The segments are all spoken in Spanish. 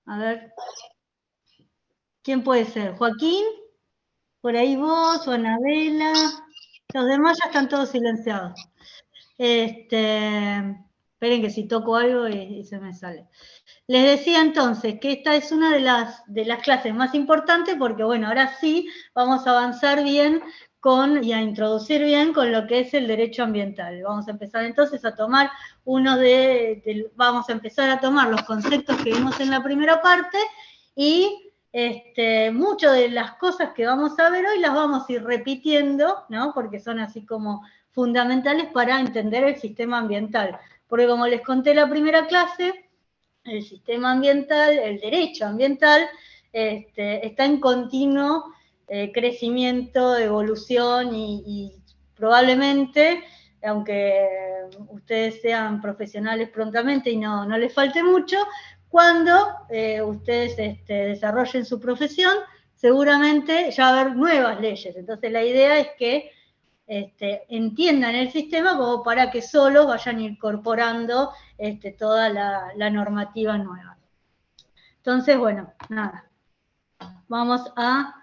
A ver. ¿Quién puede ser? ¿Joaquín? ¿Por ahí vos o Anabela? Los demás ya están todos silenciados. Esperen que si toco algo y se me sale. Les decía entonces que esta es una de las clases más importantes porque, bueno, ahora sí vamos a avanzar bien y a introducir bien con lo que es el derecho ambiental. Vamos a empezar entonces a tomar vamos a empezar a tomar los conceptos que vimos en la primera parte y muchas de las cosas que vamos a ver hoy las vamos a ir repitiendo, ¿no? Porque son así como fundamentales para entender el sistema ambiental. Porque como les conté en la primera clase, el sistema ambiental, el derecho ambiental, está en continuo crecimiento, evolución y probablemente, aunque ustedes sean profesionales prontamente y no les falte mucho, cuando ustedes desarrollen su profesión, seguramente ya va a haber nuevas leyes. Entonces la idea es que entiendan el sistema como para que solos vayan incorporando toda la normativa nueva. Entonces, bueno, nada. Vamos a...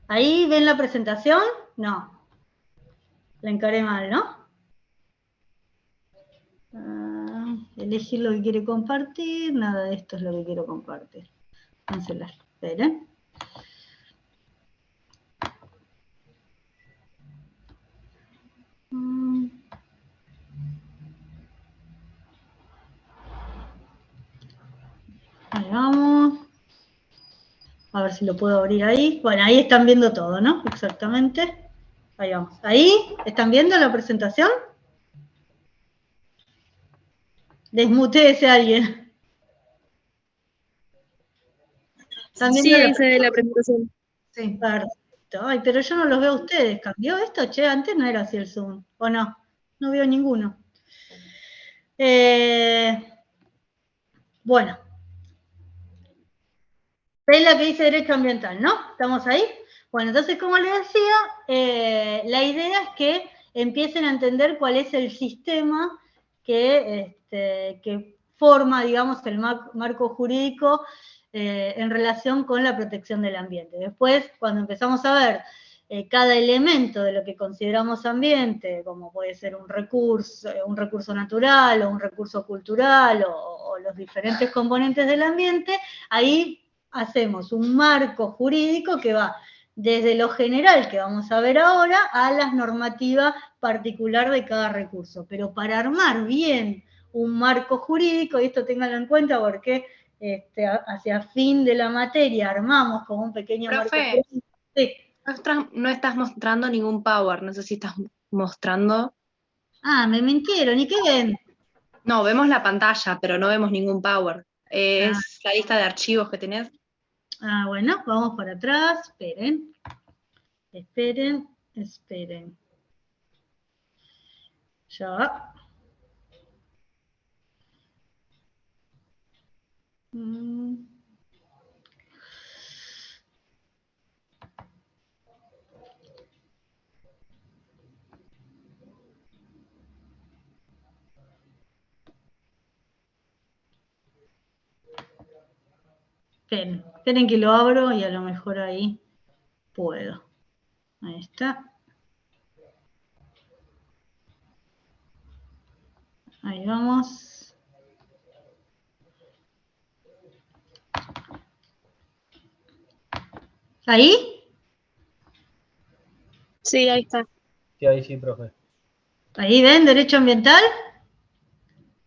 ¿Ahí ven la presentación? No. La encaré mal, ¿no? Elegir lo que quiere compartir. Nada de esto es lo que quiero compartir. Cancelar. Esperen. Ahí vamos. A ver si lo puedo abrir ahí. Bueno, ahí están viendo todo, ¿no? Exactamente. Ahí vamos. ¿Ahí? ¿Están viendo la presentación? Desmuteese a alguien. ¿Están viendo sí, ahí se ve la presentación. Sí, perfecto. Ay, pero yo no los veo a ustedes. ¿Cambió esto? Che, antes no era así el Zoom. ¿O no? No veo ninguno. Bueno. ¿Ven la que dice derecho ambiental, no? ¿Estamos ahí? Bueno, entonces, como les decía, la idea es que empiecen a entender cuál es el sistema que forma, digamos, el marco jurídico en relación con la protección del ambiente. Después, cuando empezamos a ver cada elemento de lo que consideramos ambiente, como puede ser un recurso natural o un recurso cultural o los diferentes componentes del ambiente, ahí hacemos un marco jurídico que va desde lo general que vamos a ver ahora a la normativa particular de cada recurso. Pero para armar bien un marco jurídico, y esto ténganlo en cuenta porque hacia fin de la materia armamos como un pequeño marco jurídico. Sí. No estás mostrando ningún power, no sé si estás mostrando. Ah, me mintieron, ¿y qué ven? No, vemos la pantalla, pero no vemos ningún power. Es la lista de archivos que tenés. Bueno, vamos para atrás, esperen. Ya. Esperen que lo abro y a lo mejor ahí puedo. Ahí está. Ahí vamos. ¿Ahí? Sí, ahí está. Sí, ahí sí, profe. ¿Ahí ven derecho ambiental?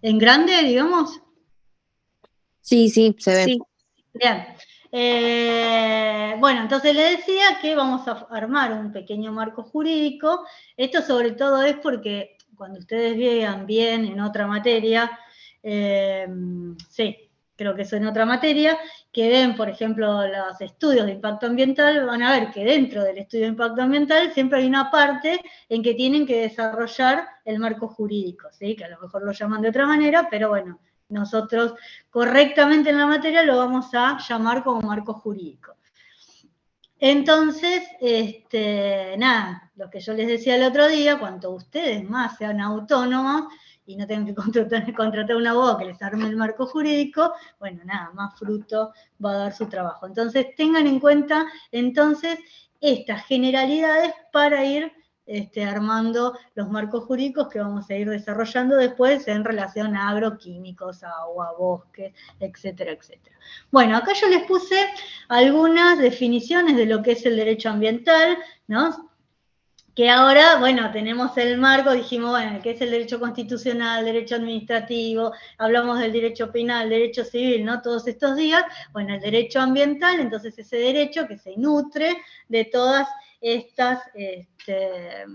¿En grande, digamos? Sí, sí, se ve. Sí. Bien. Bueno, entonces le decía que vamos a armar un pequeño marco jurídico. Esto sobre todo es porque cuando ustedes vean bien en otra materia, sí, creo que eso en otra materia, que ven, por ejemplo, los estudios de impacto ambiental, van a ver que dentro del estudio de impacto ambiental siempre hay una parte en que tienen que desarrollar el marco jurídico, ¿sí? Que a lo mejor lo llaman de otra manera, pero bueno, nosotros correctamente en la materia lo vamos a llamar como marco jurídico. Entonces, nada, lo que yo les decía el otro día, cuanto ustedes más sean autónomos y no tengan que contratar un abogado que les arme el marco jurídico, bueno, nada, más fruto va a dar su trabajo. Entonces, tengan en cuenta, entonces, estas generalidades para ir armando los marcos jurídicos que vamos a ir desarrollando después en relación a agroquímicos, agua, bosque, etcétera, etcétera. Bueno, acá yo les puse algunas definiciones de lo que es el derecho ambiental, ¿no? Que ahora, bueno, tenemos el marco, dijimos, bueno, ¿qué es el derecho constitucional, derecho administrativo? Hablamos del derecho penal, derecho civil, ¿no? Todos estos días, bueno, el derecho ambiental, entonces ese derecho que se nutre de todas estas, de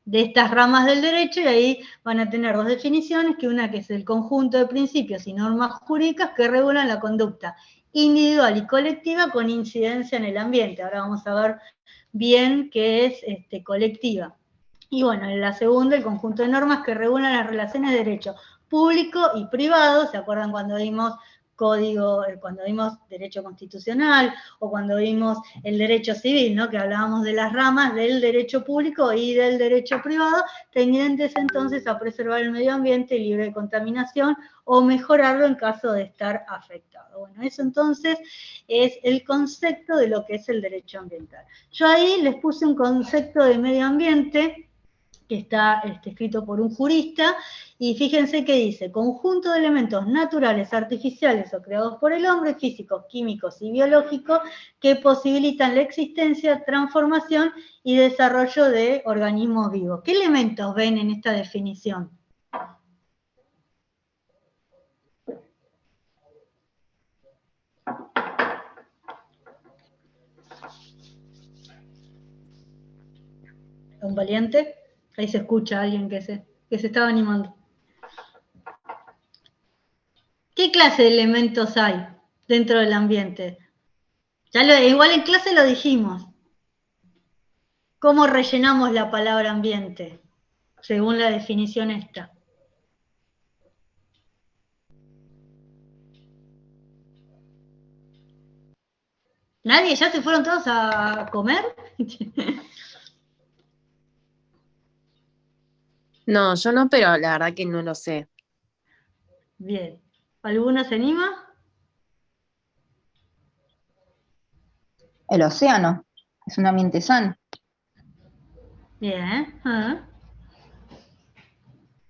estas ramas del derecho, y ahí van a tener dos definiciones, que una que es el conjunto de principios y normas jurídicas que regulan la conducta individual y colectiva con incidencia en el ambiente. Ahora vamos a ver bien qué es colectiva. Y bueno, en la segunda, el conjunto de normas que regulan las relaciones de derecho público y privado. ¿Se acuerdan cuando vimos código, cuando vimos derecho constitucional o cuando vimos el derecho civil, ¿no? Que hablábamos de las ramas del derecho público y del derecho privado, tendientes entonces a preservar el medio ambiente libre de contaminación o mejorarlo en caso de estar afectado. Bueno, eso entonces es el concepto de lo que es el derecho ambiental. Yo ahí les puse un concepto de medio ambiente que está escrito por un jurista, y fíjense que dice, conjunto de elementos naturales, artificiales o creados por el hombre, físicos, químicos y biológicos, que posibilitan la existencia, transformación y desarrollo de organismos vivos. ¿Qué elementos ven en esta definición? ¿Un valiente? Ahí se escucha a alguien que se estaba animando. ¿Qué clase de elementos hay dentro del ambiente? Igual en clase lo dijimos. ¿Cómo rellenamos la palabra ambiente? Según la definición esta. ¿Nadie? ¿Ya se fueron todos a comer? No, yo no, pero la verdad que no lo sé. Bien. ¿Alguno se anima? El océano es un ambiente sano. Bien.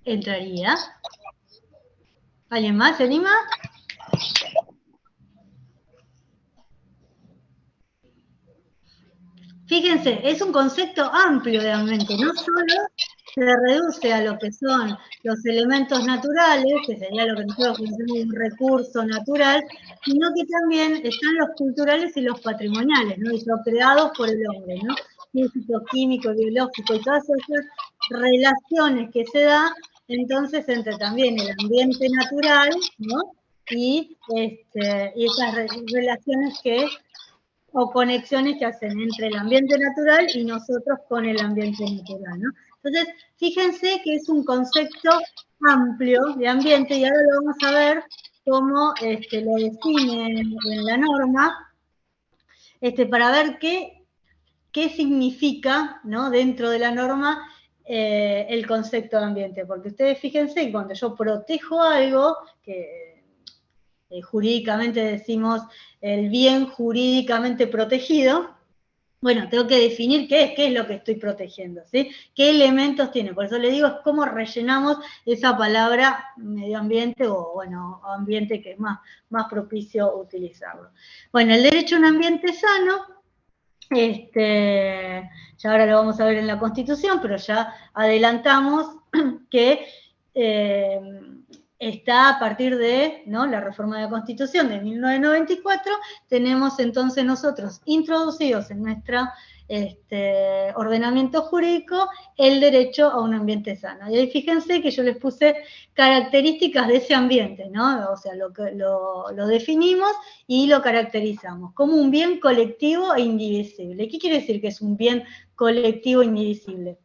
Entraría. ¿Alguien más se anima? Fíjense, es un concepto amplio de ambiente, no solo se reduce a lo que son los elementos naturales, que sería lo que nosotros conocemos un recurso natural, sino que también están los culturales y los patrimoniales, ¿no? Y son creados por el hombre, ¿no? Físico, químico, biológico, y todas esas relaciones que se da, entonces, entre también el ambiente natural, ¿no? Y esas relaciones o conexiones que hacen entre el ambiente natural y nosotros con el ambiente natural, ¿no? Entonces, fíjense que es un concepto amplio de ambiente, y ahora lo vamos a ver cómo lo define en la norma, para ver qué significa, ¿no? Dentro de la norma el concepto de ambiente, porque ustedes fíjense que cuando yo protejo algo, que jurídicamente decimos el bien jurídicamente protegido, bueno, tengo que definir qué es lo que estoy protegiendo, ¿sí? ¿Qué elementos tiene? Por eso le digo, es cómo rellenamos esa palabra medio ambiente o, bueno, ambiente, que es más propicio utilizarlo. Bueno, el derecho a un ambiente sano, ya ahora lo vamos a ver en la Constitución, pero ya adelantamos que está a partir de, ¿no?, la reforma de la Constitución de 1994, tenemos entonces nosotros introducidos en nuestro ordenamiento jurídico el derecho a un ambiente sano. Y ahí fíjense que yo les puse características de ese ambiente, ¿no? O sea, lo definimos y lo caracterizamos como un bien colectivo e indivisible. ¿Qué quiere decir que es un bien colectivo e indivisible?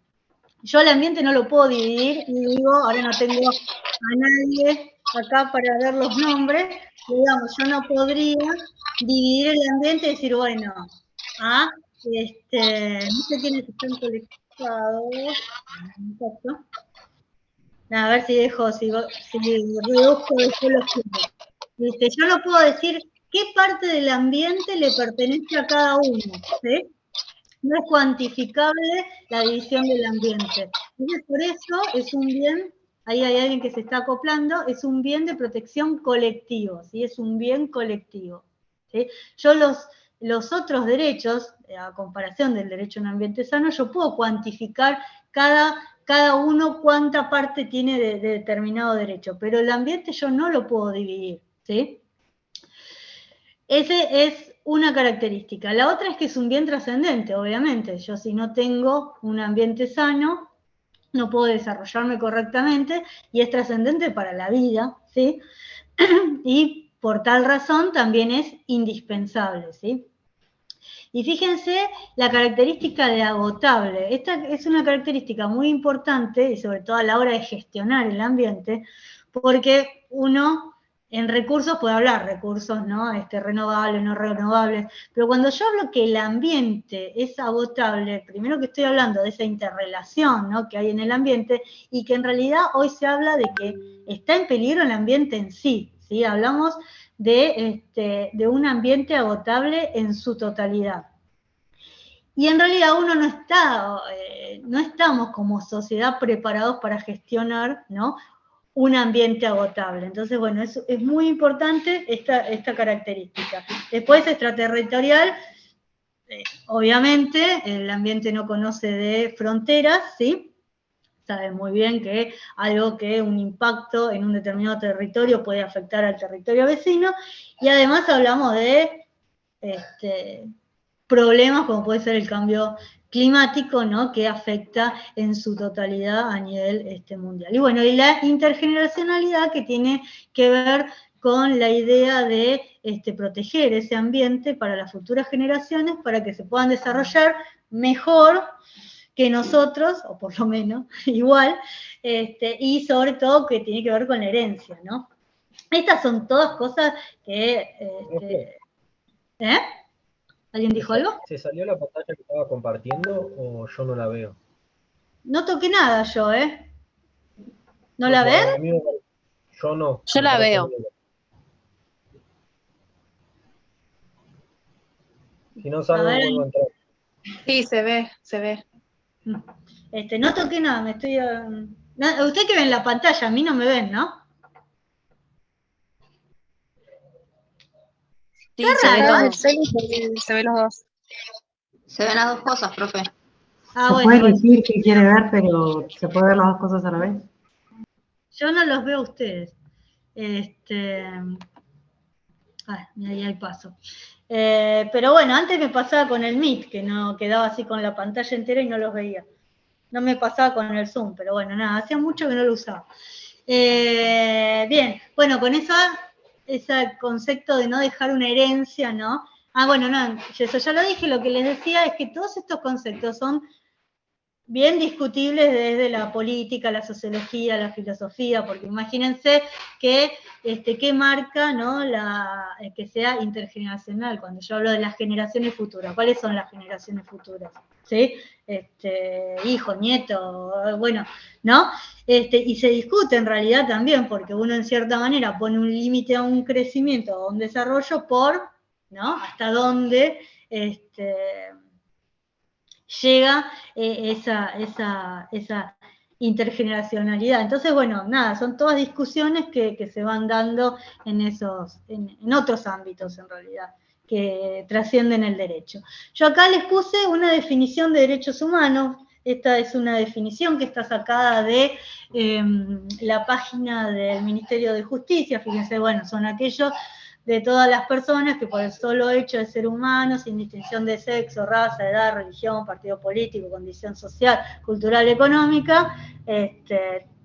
Yo el ambiente no lo puedo dividir, y digo, ahora no tengo a nadie acá para ver los nombres, digamos, yo no podría dividir el ambiente y decir, bueno, no sé quiénes están conectados, A ver si reduzco después los puntos. Yo no puedo decir qué parte del ambiente le pertenece a cada uno, ¿sí? No es cuantificable la división del ambiente. Entonces, por eso es un bien, ahí hay alguien que se está acoplando, es un bien de protección colectivo, ¿sí? Es un bien colectivo. ¿Sí? Yo los otros derechos, a comparación del derecho a un ambiente sano, yo puedo cuantificar cada uno cuánta parte tiene de determinado derecho, pero el ambiente yo no lo puedo dividir, ¿sí? Ese es una característica. La otra es que es un bien trascendente, obviamente. Yo si no tengo un ambiente sano, no puedo desarrollarme correctamente y es trascendente para la vida, ¿sí? Y por tal razón también es indispensable, ¿sí? Y fíjense la característica de agotable. Esta es una característica muy importante y sobre todo a la hora de gestionar el ambiente, porque uno en recursos puede hablar, recursos, ¿no? Renovables, no renovables, pero cuando yo hablo que el ambiente es agotable, primero que estoy hablando de esa interrelación, ¿no? Que hay en el ambiente y que en realidad hoy se habla de que está en peligro el ambiente en sí, ¿sí? Hablamos de un ambiente agotable en su totalidad. Y en realidad uno no estamos como sociedad preparados para gestionar, ¿no? Un ambiente agotable. Entonces, bueno, es muy importante esta característica. Después, extraterritorial, obviamente, el ambiente no conoce de fronteras, ¿sí? Sabe muy bien que un impacto en un determinado territorio puede afectar al territorio vecino, y además hablamos de problemas como puede ser el cambio climático, ¿no? Que afecta en su totalidad a nivel mundial. Y bueno, y la intergeneracionalidad que tiene que ver con la idea de proteger ese ambiente para las futuras generaciones, para que se puedan desarrollar mejor que nosotros, o por lo menos igual, y sobre todo que tiene que ver con la herencia, ¿no? Estas son todas cosas que... ¿Eh? ¿Alguien dijo algo? ¿Se salió la pantalla que estaba compartiendo o yo no la veo? No toqué nada yo, ¿eh? ¿No No, la ven? a mí yo no, Yo me la parece veo. negro. Si no A salgo, ver. vuelvo a entrar. Sí, se ve, se ve. No toqué nada, me estoy... usted que ven la pantalla, a mí no me ven, ¿no? Sí, Está se ve raro, ¿eh? todo. Se ve los dos. Se ven las dos cosas, profe. Ah, Se bueno, puede bueno. elegir qué quiere ver, pero se puede ver las dos cosas a la vez. Yo no los veo a ustedes. Ahí hay paso. Pero bueno, antes me pasaba con el Meet, que no quedaba así con la pantalla entera y no los veía. No me pasaba con el Zoom, pero bueno, nada, hacía mucho que no lo usaba. Bien, bueno, con ese concepto de no dejar una herencia, ¿no? Ah, bueno, no, eso ya lo dije, lo que les decía es que todos estos conceptos son bien discutibles desde la política, la sociología, la filosofía, porque imagínense que qué marca, ¿no? Que sea intergeneracional, cuando yo hablo de las generaciones futuras. ¿Cuáles son las generaciones futuras? ¿Sí? Hijo, nieto, bueno, ¿no? Y se discute en realidad también, porque uno en cierta manera pone un límite a un crecimiento, a un desarrollo ¿no? Hasta dónde llega esa intergeneracionalidad. Entonces, bueno, nada, son todas discusiones que se van dando en otros ámbitos en realidad, que trascienden el derecho. Yo acá les puse una definición de derechos humanos. Esta es una definición que está sacada de la página del Ministerio de Justicia. Fíjense, bueno, son aquellos de todas las personas que por el solo hecho de ser humanos, sin distinción de sexo, raza, edad, religión, partido político, condición social, cultural, económica,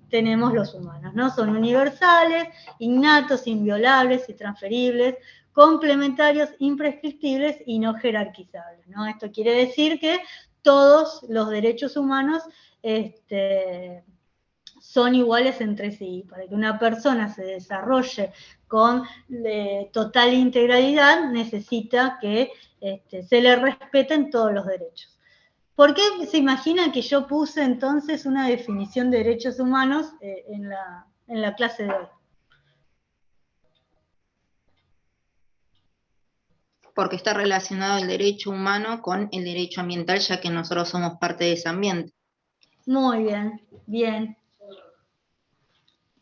tenemos los humanos, ¿no? Son universales, innatos, inviolables, intransferibles, complementarios, imprescriptibles y no jerarquizables, ¿no? Esto quiere decir que todos los derechos humanos son iguales entre sí. Para que una persona se desarrolle con total integralidad, necesita que se le respeten todos los derechos. ¿Por qué se imagina que yo puse entonces una definición de derechos humanos en la clase de hoy? Porque está relacionado el derecho humano con el derecho ambiental, ya que nosotros somos parte de ese ambiente. Muy bien, bien.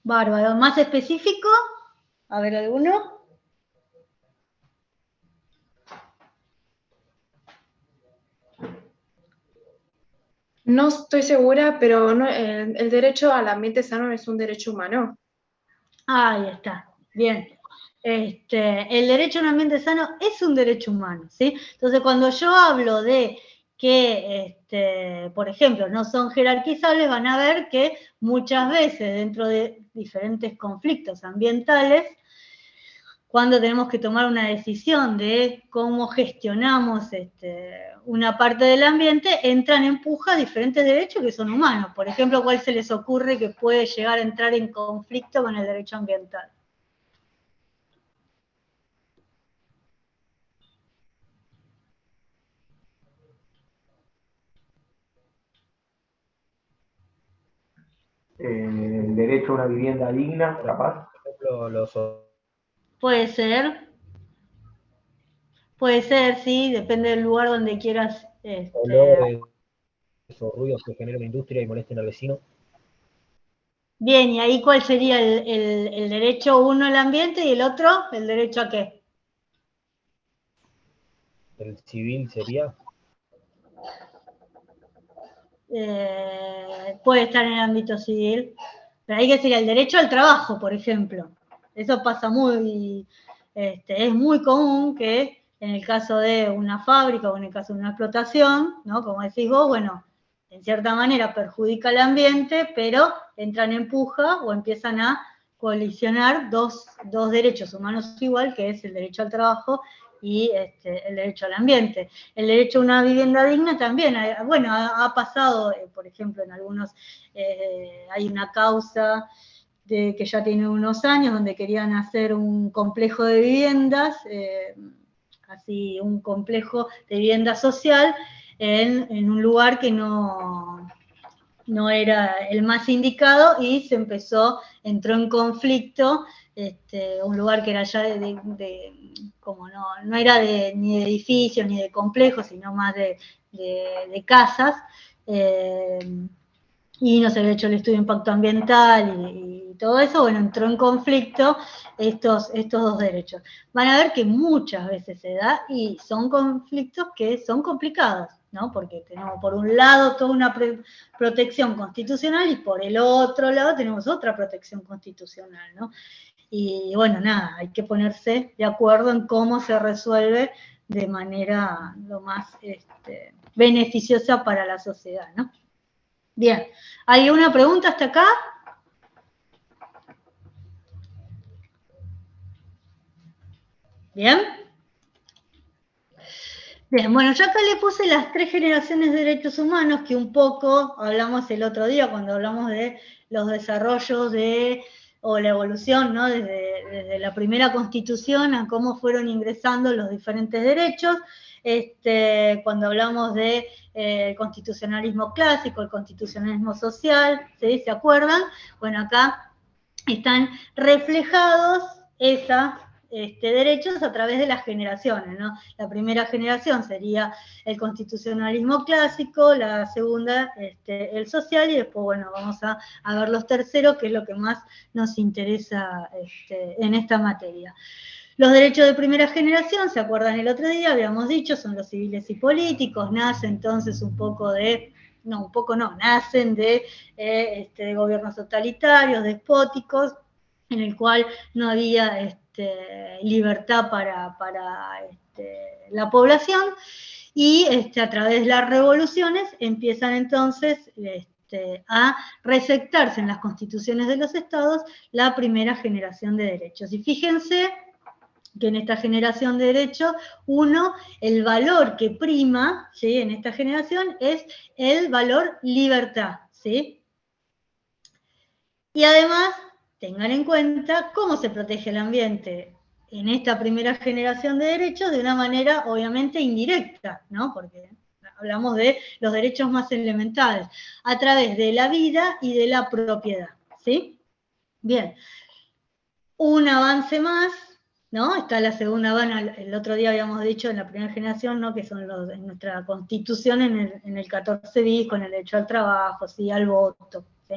Bárbaro. ¿Más específico? A ver, ¿alguno? No estoy segura, pero el derecho al ambiente sano es un derecho humano. Ahí está, bien. El derecho a un ambiente sano es un derecho humano, ¿sí? Entonces, cuando yo hablo de que, por ejemplo, no son jerarquizables, van a ver que muchas veces dentro de diferentes conflictos ambientales, cuando tenemos que tomar una decisión de cómo gestionamos una parte del ambiente, entran en puja diferentes derechos que son humanos. Por ejemplo, ¿cuál se les ocurre que puede llegar a entrar en conflicto con el derecho ambiental? El derecho a una vivienda digna, capaz. Por ejemplo, los Puede ser, sí, depende del lugar donde quieras. olores o ruidos que genera una industria y molesten al vecino. Bien, ¿y ahí cuál sería el derecho uno al ambiente y el otro, el derecho a qué? El civil sería. Puede estar en el ámbito civil, pero ahí que sería el derecho al trabajo, por ejemplo. Eso pasa es muy común que en el caso de una fábrica o en el caso de una explotación, ¿no? Como decís vos, bueno, en cierta manera perjudica al ambiente, pero entran en puja o empiezan a colisionar dos derechos humanos igual, que es el derecho al trabajo y el derecho al ambiente. El derecho a una vivienda digna también, bueno, ha pasado, por ejemplo, en algunos, hay una causa que ya tiene unos años, donde querían hacer un complejo de viviendas, así un complejo de vivienda social, en un lugar que no era el más indicado y entró en conflicto, un lugar que era ya como no era ni de edificios ni de complejos, sino más de casas, y no se había hecho el estudio de impacto ambiental y todo eso, bueno, entró en conflicto estos dos derechos. Van a ver que muchas veces se da y son conflictos que son complicados, ¿no? Porque tenemos por un lado toda una protección constitucional y por el otro lado tenemos otra protección constitucional, ¿no? Y bueno, nada, hay que ponerse de acuerdo en cómo se resuelve de manera lo más beneficiosa para la sociedad, ¿no? Bien, ¿hay una pregunta hasta acá? Bien. Bien, bueno, yo acá le puse las 3 generaciones de derechos humanos que un poco hablamos el otro día cuando hablamos de los desarrollos o la evolución, ¿no? Desde la primera constitución a cómo fueron ingresando los diferentes derechos. Cuando hablamos de constitucionalismo clásico, el constitucionalismo social, ¿sí? ¿Se acuerdan? Bueno, acá están reflejados derechos a través de las generaciones, ¿no? La primera generación sería el constitucionalismo clásico, la segunda el social, y después, bueno, vamos a ver los terceros, que es lo que más nos interesa en esta materia. Los derechos de primera generación, ¿se acuerdan el otro día? Habíamos dicho, son los civiles y políticos, nace entonces nacen de gobiernos totalitarios, despóticos, en el cual no había libertad para la población, y a través de las revoluciones empiezan entonces a receptarse en las constituciones de los estados la primera generación de derechos. Y fíjense que en esta generación de derechos, el valor que prima, ¿sí? En esta generación es el valor libertad, ¿sí? Y además, tengan en cuenta cómo se protege el ambiente en esta primera generación de derechos de una manera obviamente indirecta, ¿no? Porque hablamos de los derechos más elementales, a través de la vida y de la propiedad, ¿sí? Bien, un avance más, ¿no? Está la segunda, bueno, el otro día habíamos dicho en la primera generación, ¿no? Que son en nuestra Constitución en el 14 bis, con el derecho al trabajo, ¿sí? Al voto, ¿sí?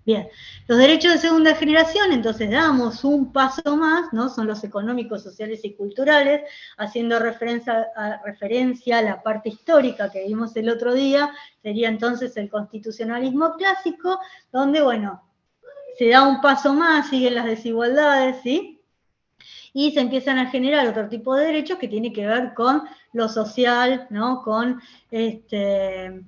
Bien, los derechos de segunda generación, entonces damos un paso más, ¿no? Son los económicos, sociales y culturales, haciendo referencia a la parte histórica que vimos el otro día, sería entonces el constitucionalismo clásico, donde, bueno, se da un paso más, siguen las desigualdades, ¿sí? Y se empiezan a generar otro tipo de derechos que tiene que ver con lo social, ¿no? Con que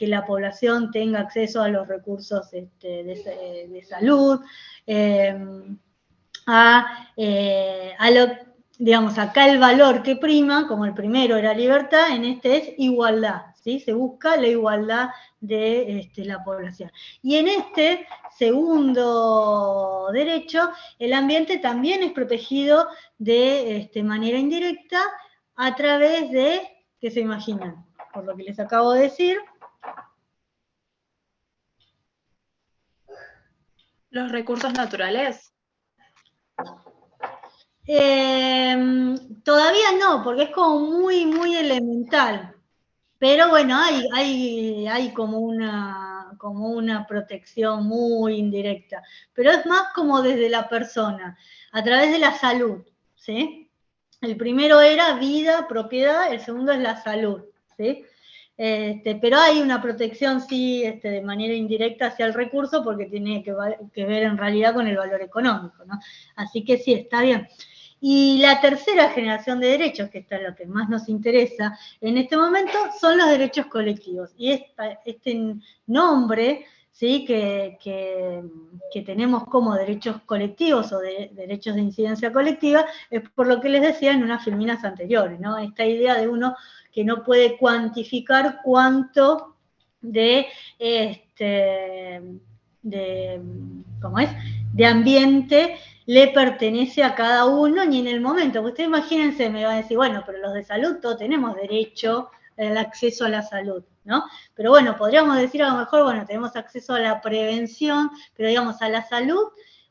la población tenga acceso a los recursos de salud, digamos, acá el valor que prima, como el primero era libertad, en este es igualdad, ¿sí? Se busca la igualdad de la población. Y en este segundo derecho, el ambiente también es protegido de manera indirecta a través de, ¿qué se imaginan? Por lo que les acabo de decir. Los recursos naturales. Todavía no, porque es como muy, muy elemental. Pero bueno, hay como una protección muy indirecta. Pero es más como desde la persona, a través de la salud, ¿sí? El primero era vida, propiedad, el segundo es la salud, ¿sí? Pero hay una protección, sí, de manera indirecta hacia el recurso, porque tiene que ver en realidad con el valor económico, ¿no? Así que sí, está bien. Y la tercera generación de derechos, que está lo que más nos interesa en este momento, son los derechos colectivos. Y este nombre, ¿sí? que tenemos como derechos colectivos o derechos de incidencia colectiva, es por lo que les decía en unas filminas anteriores, ¿no? Esta idea de uno que no puede cuantificar cuánto ¿cómo es? De ambiente le pertenece a cada uno, ni en el momento. Ustedes imagínense, me va a decir, bueno, pero los de salud todos tenemos derecho al acceso a la salud, ¿no? Pero bueno, podríamos decir a lo mejor, bueno, tenemos acceso a la prevención, pero digamos, a la salud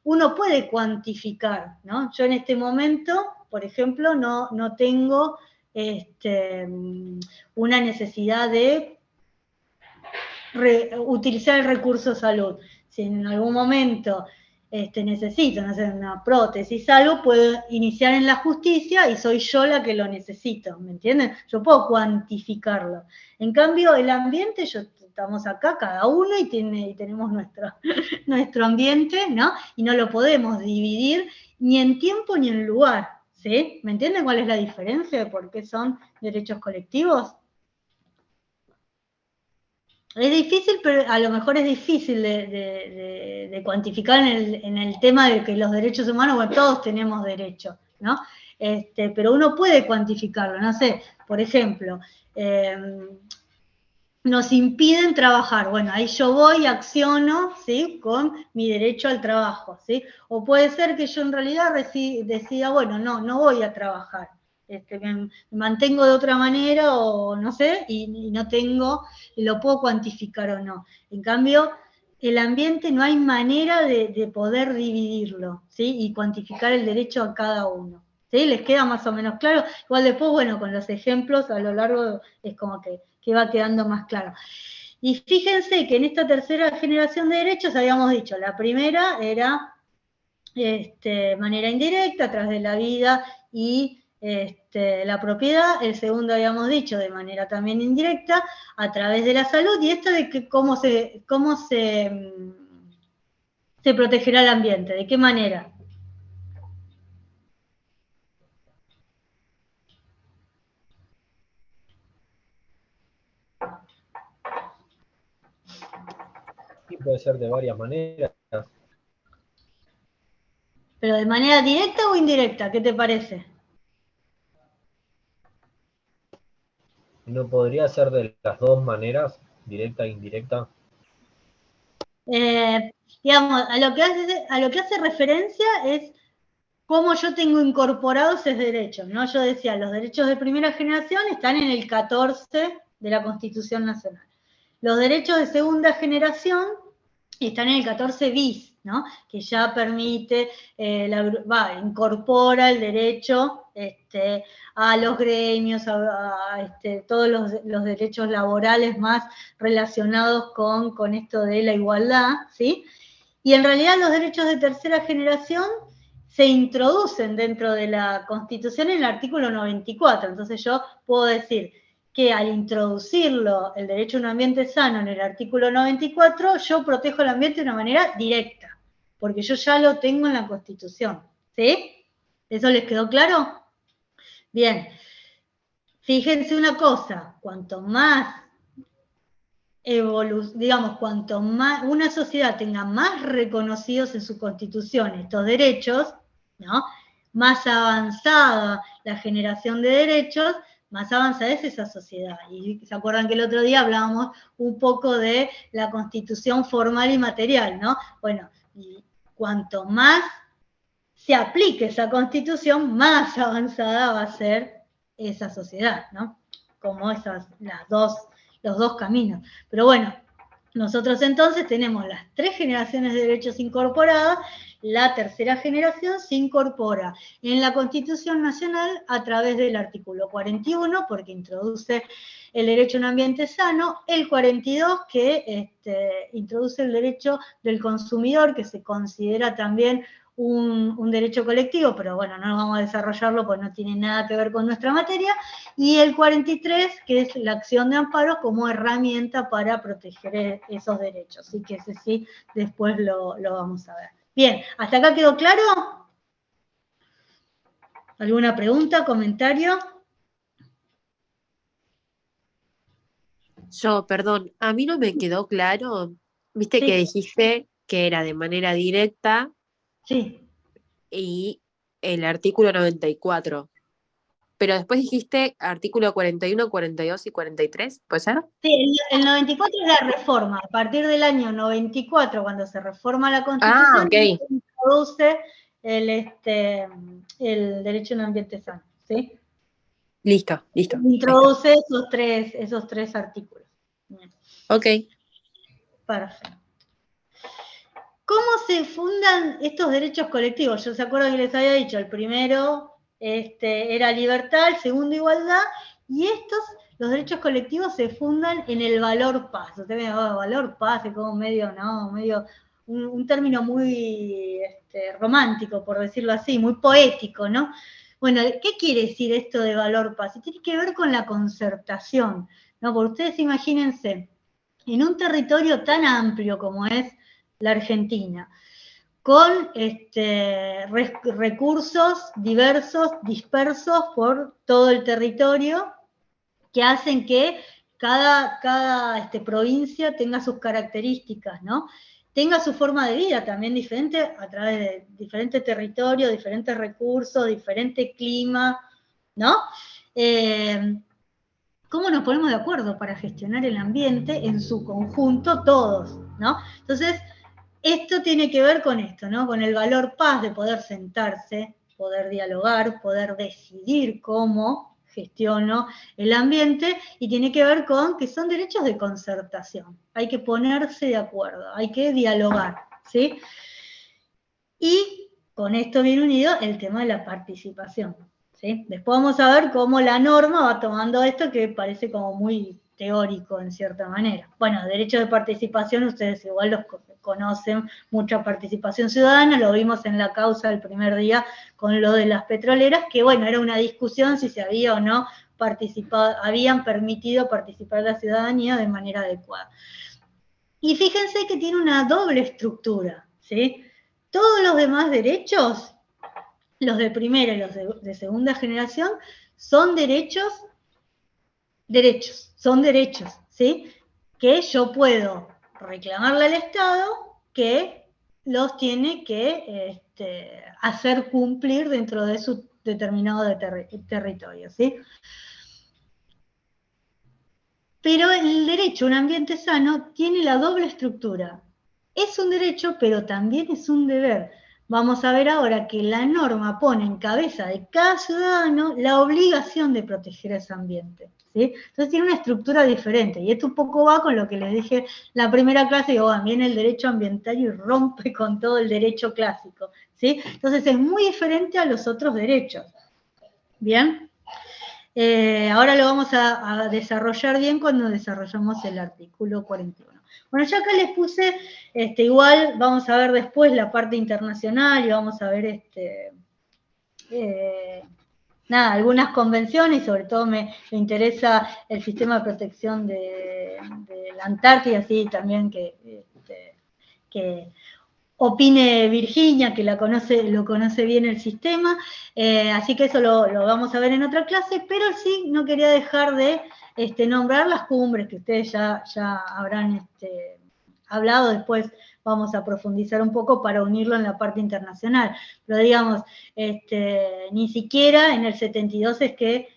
uno puede cuantificar, ¿no? Yo en este momento, por ejemplo, no tengo una necesidad de utilizar el recurso salud. Si en algún momento necesito, no sé, una prótesis, algo, puedo iniciar en la justicia y soy yo la que lo necesito, ¿me entienden? Yo puedo cuantificarlo. En cambio, el ambiente, estamos acá cada uno y tenemos nuestro ambiente, ¿no? Y no lo podemos dividir ni en tiempo ni en lugar, ¿sí? ¿Me entienden cuál es la diferencia de por qué son derechos colectivos? Es difícil, pero a lo mejor es difícil de cuantificar en el tema de que los derechos humanos, bueno, todos tenemos derechos, ¿no? Pero uno puede cuantificarlo, no sé, por ejemplo, nos impiden trabajar, bueno, ahí yo voy, acciono, ¿sí? Con mi derecho al trabajo, ¿sí? O puede ser que yo en realidad decida, bueno, no voy a trabajar, me mantengo de otra manera o no sé, y no tengo, lo puedo cuantificar o no. En cambio, el ambiente no hay manera de poder dividirlo, ¿sí? Y cuantificar el derecho a cada uno, ¿sí? ¿Les queda más o menos claro? Igual después, bueno, con los ejemplos a lo largo es como que va quedando más claro. Y fíjense que en esta tercera generación de derechos habíamos dicho, la primera era manera indirecta, a través de la vida y la propiedad. El segundo habíamos dicho de manera también indirecta, a través de la salud. Y esto de que cómo se protegerá el ambiente, de qué manera. Sí, puede ser de varias maneras. Pero de manera directa o indirecta, ¿qué te parece? ¿No podría ser de las dos maneras, directa e indirecta? Digamos, a lo que hace referencia es cómo yo tengo incorporados esos derechos, ¿no? Yo decía, los derechos de primera generación están en el 14 de la Constitución Nacional. Los derechos de segunda generación están en el 14 bis, ¿no? Que ya permite, incorpora el derecho a los gremios, todos los derechos laborales más relacionados con esto de la igualdad, ¿sí? Y en realidad los derechos de tercera generación se introducen dentro de la Constitución en el artículo 94. Entonces yo puedo decir que al introducirlo, el derecho a un ambiente sano en el artículo 94, yo protejo el ambiente de una manera directa, porque yo ya lo tengo en la Constitución, ¿sí? ¿Eso les quedó claro? Bien. Fíjense una cosa, cuanto más cuanto más una sociedad tenga más reconocidos en su Constitución estos derechos, ¿no? Más avanzada la generación de derechos, más avanzada es esa sociedad. Y se acuerdan que el otro día hablábamos un poco de la Constitución formal y material, ¿no? Bueno, y cuanto más se aplique esa Constitución, más avanzada va a ser esa sociedad, ¿no? Como los dos caminos. Pero bueno, nosotros entonces tenemos las 3 generaciones de derechos incorporadas, la tercera generación se incorpora en la Constitución Nacional a través del artículo 41, porque introduce el derecho a un ambiente sano, el 42, que introduce el derecho del consumidor, que se considera también un derecho colectivo, pero bueno, no vamos a desarrollarlo porque no tiene nada que ver con nuestra materia, y el 43, que es la acción de amparo como herramienta para proteger esos derechos, así que ese sí, después lo vamos a ver. Bien, ¿hasta acá quedó claro? ¿Alguna pregunta, comentario? Perdón, a mí no me quedó claro, viste Sí. que dijiste que era de manera directa Sí. y el artículo 94, pero después dijiste artículo 41, 42 y 43, ¿puede ser? Sí, el 94 es la reforma. A partir del año 94, cuando se reforma la Constitución, Ok. se introduce el derecho a un ambiente sano, ¿sí? Listo. Introduce esos tres artículos. Bien. Ok. Perfecto. ¿Cómo se fundan estos derechos colectivos? Yo se acuerdan que les había dicho, el primero era libertad, el segundo igualdad, y los derechos colectivos se fundan en el valor paz. Usted me dice, valor paz es como medio un término muy romántico, por decirlo así, muy poético, ¿no? Bueno, ¿qué quiere decir esto de valor paz? Y tiene que ver con la concertación, ¿no? Porque ustedes imagínense, en un territorio tan amplio como es la Argentina, con recursos diversos, dispersos por todo el territorio, que hacen que cada provincia tenga sus características, ¿no? Tenga su forma de vida también diferente a través de diferentes territorios, diferentes recursos, diferente clima, ¿no? ¿Cómo nos ponemos de acuerdo para gestionar el ambiente en su conjunto todos, ¿no? Entonces, esto tiene que ver con esto, ¿no? Con el valor paz de poder sentarse, poder dialogar, poder decidir cómo gestiono el ambiente, y tiene que ver con que son derechos de concertación. Hay que ponerse de acuerdo, hay que dialogar, ¿sí? Y con esto viene unido el tema de la participación, ¿sí? Después vamos a ver cómo la norma va tomando esto que parece como muy teórico en cierta manera. Bueno, derechos de participación, ustedes igual los conocen, mucha participación ciudadana, lo vimos en la causa del primer día con lo de las petroleras, que bueno, era una discusión si se había o no habían permitido participar la ciudadanía de manera adecuada. Y fíjense que tiene una doble estructura, ¿sí? Todos los demás derechos, los de primera y los de segunda generación, son derechos, ¿sí? Que yo puedo reclamarle al Estado que los tiene que hacer cumplir dentro de su determinado territorio, ¿sí? Pero el derecho a un ambiente sano tiene la doble estructura. Es un derecho, pero también es un deber. vamos a ver ahora que la norma pone en cabeza de cada ciudadano la obligación de proteger ese ambiente, ¿sí? Entonces tiene una estructura diferente, y esto un poco va con lo que les dije en la primera clase, digo, viene el derecho ambiental y rompe con todo el derecho clásico, ¿sí? Entonces es muy diferente a los otros derechos, ¿bien? Ahora lo vamos a desarrollar bien cuando desarrollamos el artículo 41. Bueno, yo acá les puse, igual vamos a ver después la parte internacional y vamos a ver algunas convenciones, y sobre todo me interesa el sistema de protección de la Antártida, así también que opine Virginia, que lo conoce bien el sistema, así que eso lo vamos a ver en otra clase, pero sí no quería dejar de nombrar las cumbres que ustedes ya habrán hablado, después vamos a profundizar un poco para unirlo en la parte internacional, pero digamos, ni siquiera en el 72 es que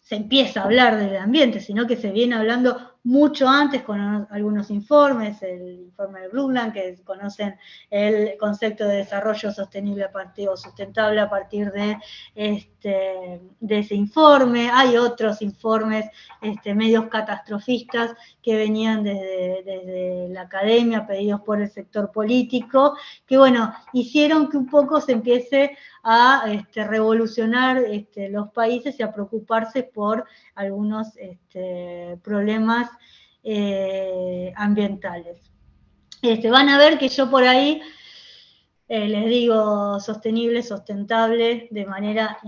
se empieza a hablar del ambiente, sino que se viene hablando mucho antes con algunos informes, el informe de Brundtland, que conocen el concepto de desarrollo sostenible o sustentable a partir de ese informe. Hay otros informes medios catastrofistas que venían desde la academia, pedidos por el sector político, que bueno, hicieron que un poco se empiece a revolucionar los países y a preocuparse por algunos problemas ambientales. Van a ver que yo por ahí les digo sostenible, sustentable, de manera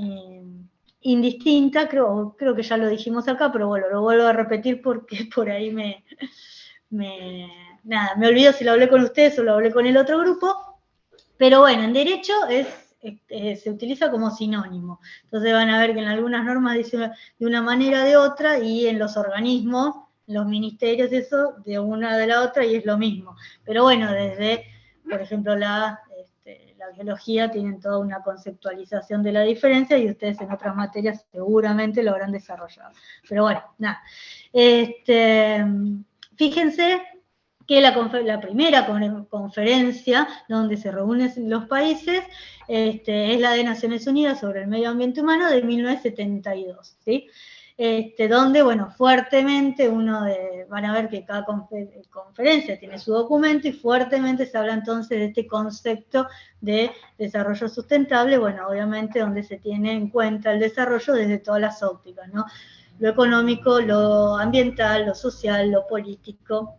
indistinta, creo que ya lo dijimos acá, pero bueno, lo vuelvo a repetir porque por ahí me olvido si lo hablé con ustedes o lo hablé con el otro grupo, pero bueno, en derecho se utiliza como sinónimo. Entonces van a ver que en algunas normas dice de una manera de otra, y en los organismos, los ministerios, eso, de una de la otra, y es lo mismo. Pero bueno, desde, por ejemplo, la biología tienen toda una conceptualización de la diferencia, y ustedes en otras materias seguramente lo habrán desarrollado. Pero bueno, nada. Fíjense que la primera conferencia donde se reúnen los países es la de Naciones Unidas sobre el Medio Ambiente Humano de 1972, ¿sí? Donde, bueno, fuertemente van a ver que cada conferencia tiene su documento, y fuertemente se habla entonces de este concepto de desarrollo sustentable, bueno, obviamente donde se tiene en cuenta el desarrollo desde todas las ópticas, ¿no? Lo económico, lo ambiental, lo social, lo político,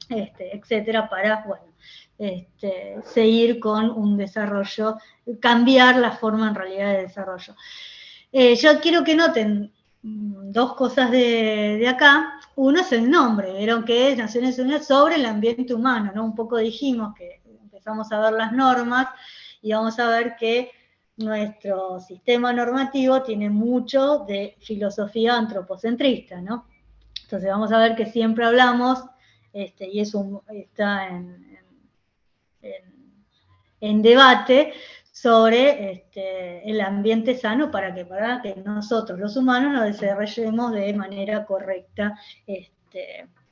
etcétera, para, bueno, seguir con un desarrollo, cambiar la forma en realidad de desarrollo. Yo quiero que noten dos cosas de acá. Uno es el nombre, vieron que es Naciones Unidas sobre el ambiente humano, ¿no? Un poco dijimos que empezamos a ver las normas, y vamos a ver que nuestro sistema normativo tiene mucho de filosofía antropocentrista, ¿no? Entonces vamos a ver que siempre hablamos, y eso está en debate, sobre el ambiente sano para que nosotros, los humanos, nos desarrollemos de manera correcta,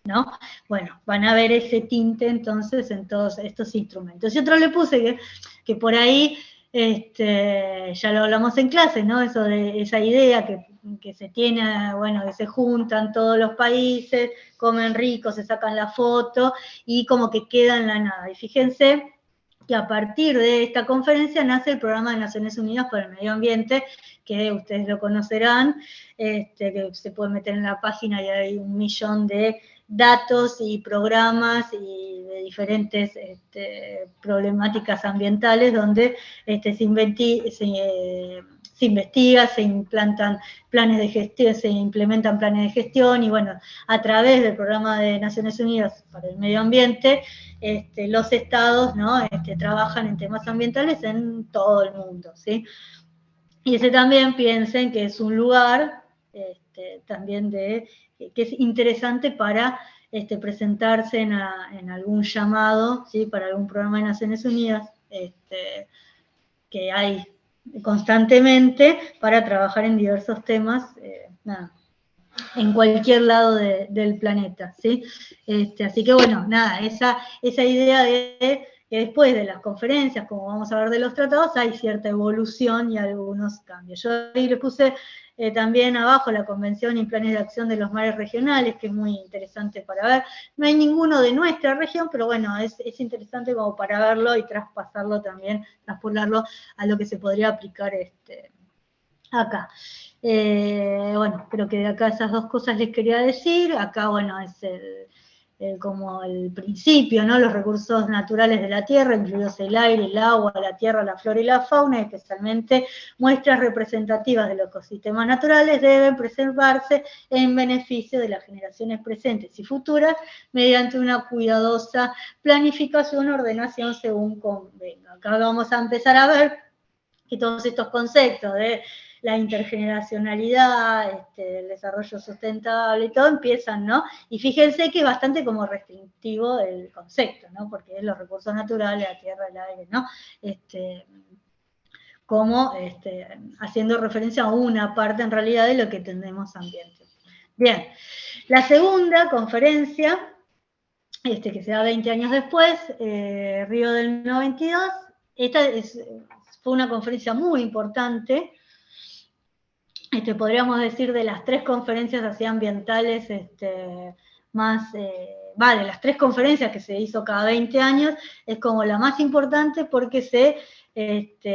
¿no? Bueno, van a ver ese tinte entonces en todos estos instrumentos. Y otro le puse que por ahí, ya lo hablamos en clase, ¿no? Eso de esa idea que se tiene, bueno, que se juntan todos los países, comen rico, se sacan la foto, y como que queda en la nada. Y fíjense que a partir de esta conferencia nace el Programa de Naciones Unidas para el Medio Ambiente, que ustedes lo conocerán, que se puede meter en la página y hay 1 millón de datos y programas y de diferentes problemáticas ambientales donde se investiga, se implantan planes de gestión, se implementan planes de gestión, y bueno, a través del Programa de Naciones Unidas para el Medio Ambiente, los estados, ¿no? Trabajan en temas ambientales en todo el mundo, ¿sí? Y ese también piensen que es un lugar también que es interesante para presentarse en algún llamado, ¿sí? Para algún programa de Naciones Unidas, que hay constantemente para trabajar en diversos temas, en cualquier lado del planeta, ¿sí? Así que bueno, nada, esa idea de que después de las conferencias, como vamos a ver de los tratados, hay cierta evolución y algunos cambios. Yo ahí le puse también abajo la Convención y Planes de Acción de los Mares Regionales, que es muy interesante para ver. No hay ninguno de nuestra región, pero bueno, es interesante como para verlo y traspasarlo también, traspolarlo a lo que se podría aplicar acá. Bueno, creo que de acá esas dos cosas les quería decir. Acá, bueno, es como el principio, ¿no? Los recursos naturales de la tierra, incluidos el aire, el agua, la tierra, la flora y la fauna, especialmente muestras representativas de los ecosistemas naturales, deben preservarse en beneficio de las generaciones presentes y futuras mediante una cuidadosa planificación, ordenación según convenga. Acá vamos a empezar a ver que todos estos conceptos de la intergeneracionalidad, el desarrollo sustentable y todo empiezan, ¿no? Y fíjense que es bastante como restrictivo el concepto, ¿no? Porque es los recursos naturales, la tierra, el aire, ¿no? Como haciendo referencia a una parte en realidad de lo que entendemos ambiente. Bien, la segunda conferencia, que se da 20 años después, Río del 92, esta fue una conferencia muy importante. Podríamos decir de las 3 conferencias así ambientales más, de las 3 conferencias que se hizo cada 20 años, es como la más importante porque se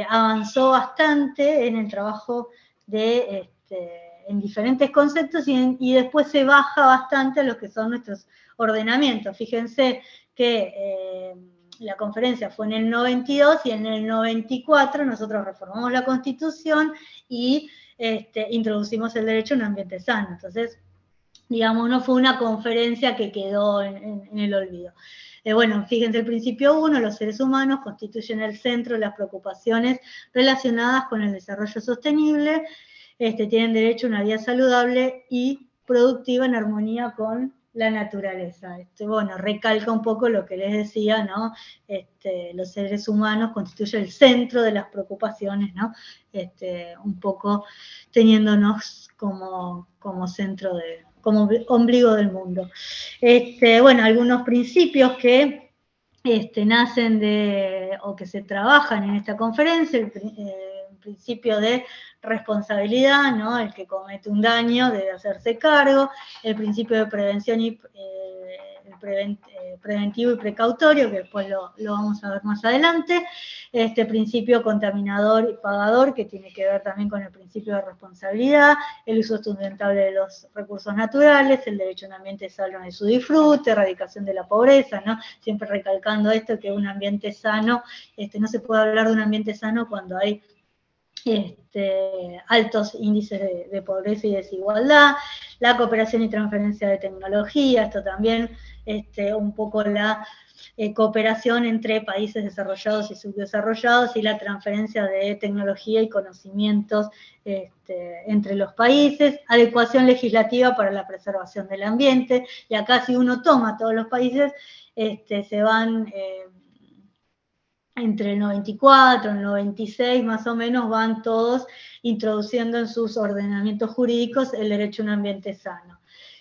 avanzó bastante en el trabajo en diferentes conceptos y después se baja bastante a lo que son nuestros ordenamientos. Fíjense que la conferencia fue en el 92 y en el 94 nosotros reformamos la Constitución y introducimos el derecho a un ambiente sano. Entonces, digamos, no fue una conferencia que quedó en el olvido. Bueno, fíjense el principio 1, los seres humanos constituyen el centro de las preocupaciones relacionadas con el desarrollo sostenible, tienen derecho a una vida saludable y productiva en armonía con la naturaleza. Bueno, recalca un poco lo que les decía, ¿no? Los seres humanos constituyen el centro de las preocupaciones, ¿no? Un poco teniéndonos como centro como ombligo del mundo. Bueno, algunos principios que nacen o que se trabajan en esta conferencia, el principio de responsabilidad, ¿no? El que comete un daño debe hacerse cargo, el principio de prevención y preventivo y precautorio, que después lo vamos a ver más adelante, principio contaminador y pagador, que tiene que ver también con el principio de responsabilidad, el uso sustentable de los recursos naturales, el derecho a un ambiente sano de su disfrute, erradicación de la pobreza, ¿no? Siempre recalcando esto, que un ambiente sano, no se puede hablar de un ambiente sano cuando hay altos índices de pobreza y desigualdad, la cooperación y transferencia de tecnología, esto también, un poco la cooperación entre países desarrollados y subdesarrollados y la transferencia de tecnología y conocimientos entre los países, adecuación legislativa para la preservación del ambiente, y acá si uno toma todos los países, se van entre el 94, el 96 más o menos, van todos introduciendo en sus ordenamientos jurídicos el derecho a un ambiente sano.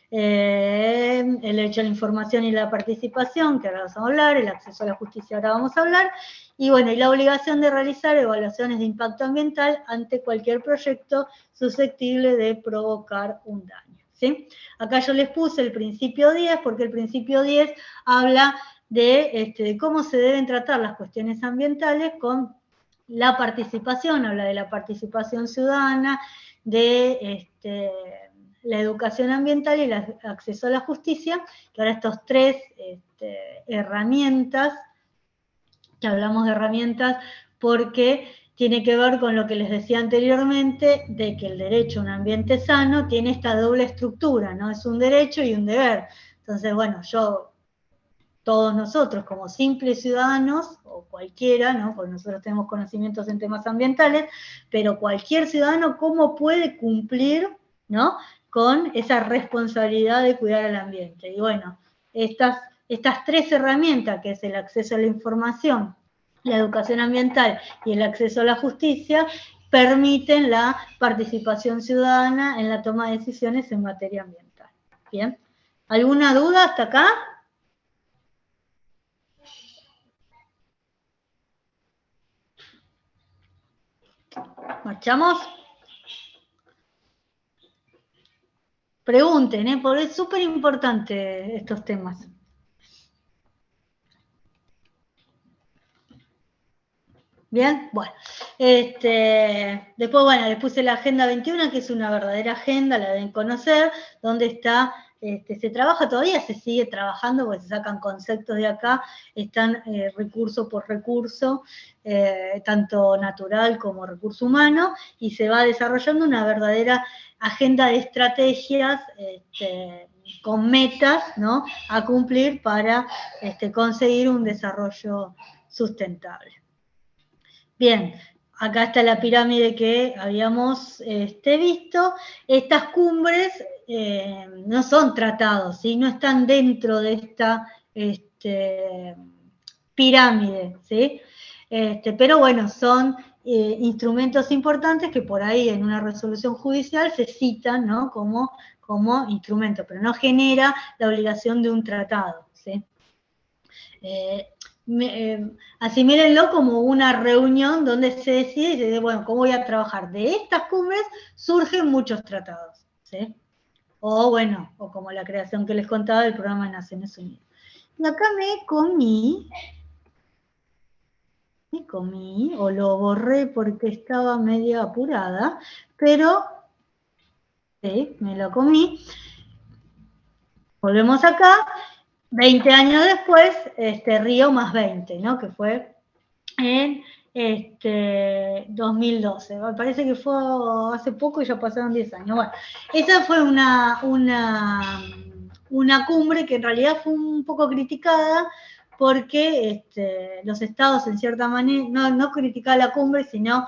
El derecho a la información y la participación, que ahora vamos a hablar, el acceso a la justicia, ahora vamos a hablar, y bueno, y la obligación de realizar evaluaciones de impacto ambiental ante cualquier proyecto susceptible de provocar un daño, ¿sí? Acá yo les puse el principio 10, porque el principio 10 habla de cómo se deben tratar las cuestiones ambientales con la participación, habla de la participación ciudadana, de la educación ambiental y el acceso a la justicia, que ahora estos 3 herramientas, que hablamos de herramientas porque tiene que ver con lo que les decía anteriormente, de que el derecho a un ambiente sano tiene esta doble estructura, ¿no? Es un derecho y un deber. Entonces, bueno, todos nosotros como simples ciudadanos, o cualquiera, ¿no? Porque nosotros tenemos conocimientos en temas ambientales, pero cualquier ciudadano, ¿cómo puede cumplir, ¿no? Con esa responsabilidad de cuidar el ambiente? Y bueno, estas 3 herramientas, que es el acceso a la información, la educación ambiental y el acceso a la justicia, permiten la participación ciudadana en la toma de decisiones en materia ambiental. ¿Bien? ¿Alguna duda hasta acá? ¿Marchamos? Pregunten, porque es súper importante estos temas. Bien, bueno. Después, bueno, les puse la Agenda 21, que es una verdadera agenda, la deben conocer, donde está, se trabaja todavía, se sigue trabajando, porque se sacan conceptos de acá, están recurso por recurso, tanto natural como recurso humano, y se va desarrollando una verdadera agenda de estrategias con metas, ¿no?, a cumplir para conseguir un desarrollo sustentable. Bien, acá está la pirámide que habíamos visto. Estas cumbres no son tratados, ¿sí? No están dentro de esta pirámide, ¿sí? Pero bueno, son instrumentos importantes que por ahí en una resolución judicial se citan, ¿no?, como instrumento, pero no genera la obligación de un tratado, ¿sí? Asimílenlo como una reunión donde se decide y se dice, bueno, ¿cómo voy a trabajar? De estas cumbres surgen muchos tratados, ¿sí? O bueno, o como la creación que les contaba del programa de Naciones Unidas. Y acá me comí, o lo borré porque estaba medio apurada, pero sí, me lo comí. Volvemos acá. 20 años después, Río más 20, ¿no?, que fue en 2012. Me parece que fue hace poco y ya pasaron 10 años. Bueno, esa fue una cumbre que en realidad fue un poco criticada porque los estados en cierta manera, no criticaba la cumbre, sino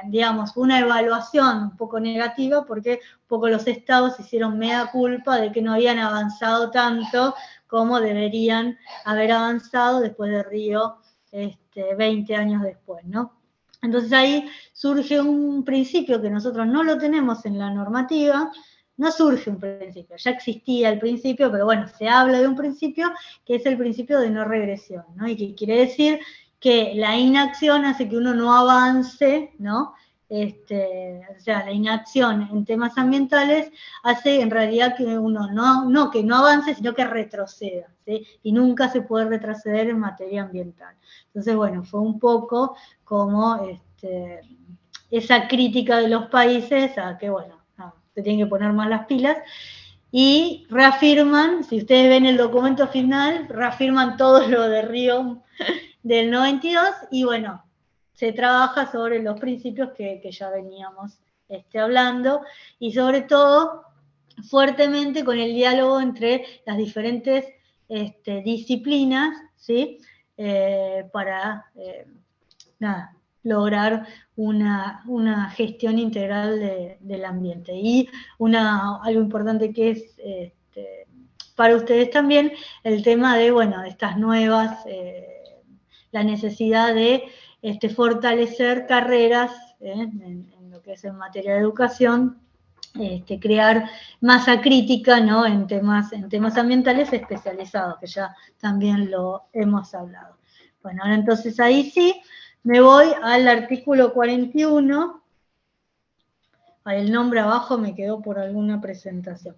digamos, una evaluación un poco negativa, porque un poco los estados hicieron mea culpa de que no habían avanzado tanto como deberían haber avanzado después de Río 20 años después, ¿no? Entonces ahí surge un principio que nosotros no lo tenemos en la normativa. No surge un principio, ya existía el principio, pero bueno, se habla de un principio que es el principio de no regresión, ¿no? Y que quiere decir que la inacción hace que uno no avance, ¿no? O sea, la inacción en temas ambientales hace en realidad que uno no que no avance, sino que retroceda, ¿sí? Y nunca se puede retroceder en materia ambiental. Entonces, bueno, fue un poco como esa crítica de los países a que, bueno, se tienen que poner más las pilas, y reafirman, si ustedes ven el documento final, reafirman todo lo de Río del 92, y bueno, se trabaja sobre los principios que ya veníamos hablando, y sobre todo fuertemente con el diálogo entre las diferentes disciplinas, ¿sí? Para lograr una gestión integral del ambiente. Y algo importante que es para ustedes también, el tema de, bueno, de estas nuevas, la necesidad de fortalecer carreras en lo que es en materia de educación, crear masa crítica, ¿no?, en temas ambientales especializados, que ya también lo hemos hablado. Bueno, ahora entonces ahí sí, me voy al artículo 41. El nombre abajo me quedó por alguna presentación.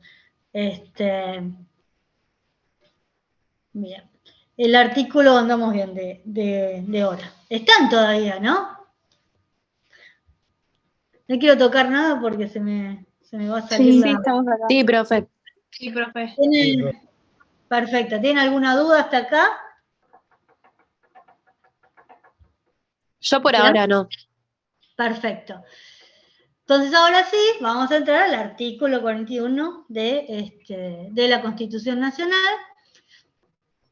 Bien. El artículo, andamos bien de hora. Están todavía, ¿no? No quiero tocar nada porque se me va a salir Sí, estamos acá. Sí, profe. Sí, profe. Perfecto. ¿Tienen alguna duda hasta acá? Yo por ¿Bien? ahora no. Perfecto. Entonces ahora sí, vamos a entrar al artículo 41 de la Constitución Nacional.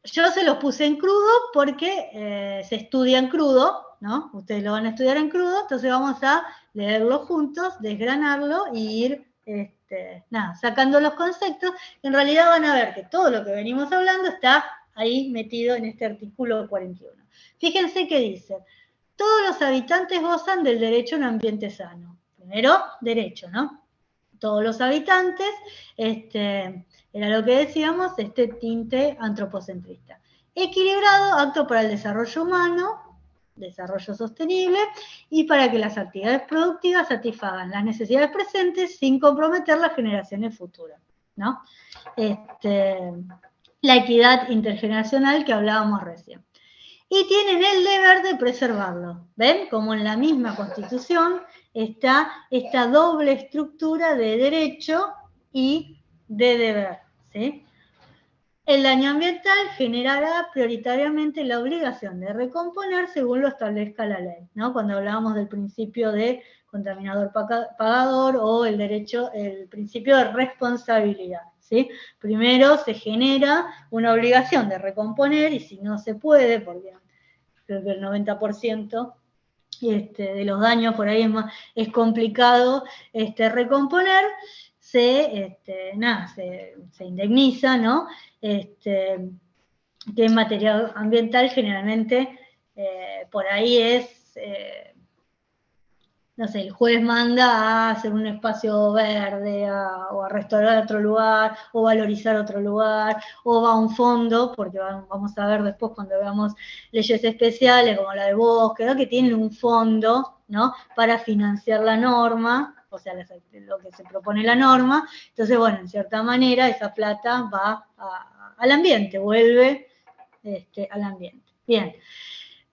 Yo se los puse en crudo porque se estudia en crudo, ¿no? Ustedes lo van a estudiar en crudo, entonces vamos a leerlo juntos, desgranarlo y ir sacando los conceptos. En realidad van a ver que todo lo que venimos hablando está ahí metido en este artículo 41. Fíjense que dice: todos los habitantes gozan del derecho a un ambiente sano. Primero, derecho, ¿no? Todos los habitantes, era lo que decíamos, tinte antropocentrista. Equilibrado, apto para el desarrollo humano, desarrollo sostenible y para que las actividades productivas satisfagan las necesidades presentes sin comprometer las generaciones futuras, ¿no? La equidad intergeneracional que hablábamos recién. Y tienen el deber de preservarlo. ¿Ven? Como en la misma Constitución está esta doble estructura de derecho y de deber, ¿sí? El daño ambiental generará prioritariamente la obligación de recomponer según lo establezca la ley, ¿no? Cuando hablábamos del principio de contaminador pagador o el principio de responsabilidad, ¿sí? Primero se genera una obligación de recomponer y si no se puede, porque creo que el 90% de los daños por ahí es complicado recomponer, se indemniza, ¿no? Que en materia ambiental generalmente por ahí es, no sé, el juez manda a hacer un espacio verde, o a restaurar otro lugar, o valorizar otro lugar, o va a un fondo, porque vamos a ver después cuando veamos leyes especiales como la de bosque, ¿no? Que tienen un fondo, ¿no? Para financiar la norma, o sea, lo que se propone la norma. Entonces, bueno, en cierta manera esa plata va al ambiente, vuelve al ambiente. Bien,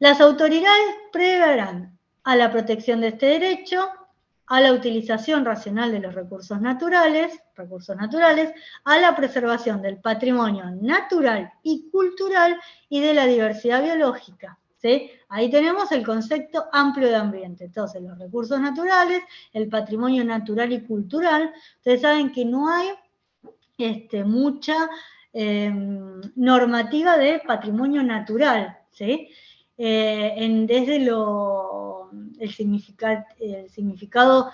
las autoridades preverán a la protección de este derecho, a la utilización racional de los recursos naturales, a la preservación del patrimonio natural y cultural y de la diversidad biológica, ¿sí? Ahí tenemos el concepto amplio de ambiente. Entonces, los recursos naturales, el patrimonio natural y cultural. Ustedes saben que no hay mucha normativa de patrimonio natural, ¿sí? Desde el significado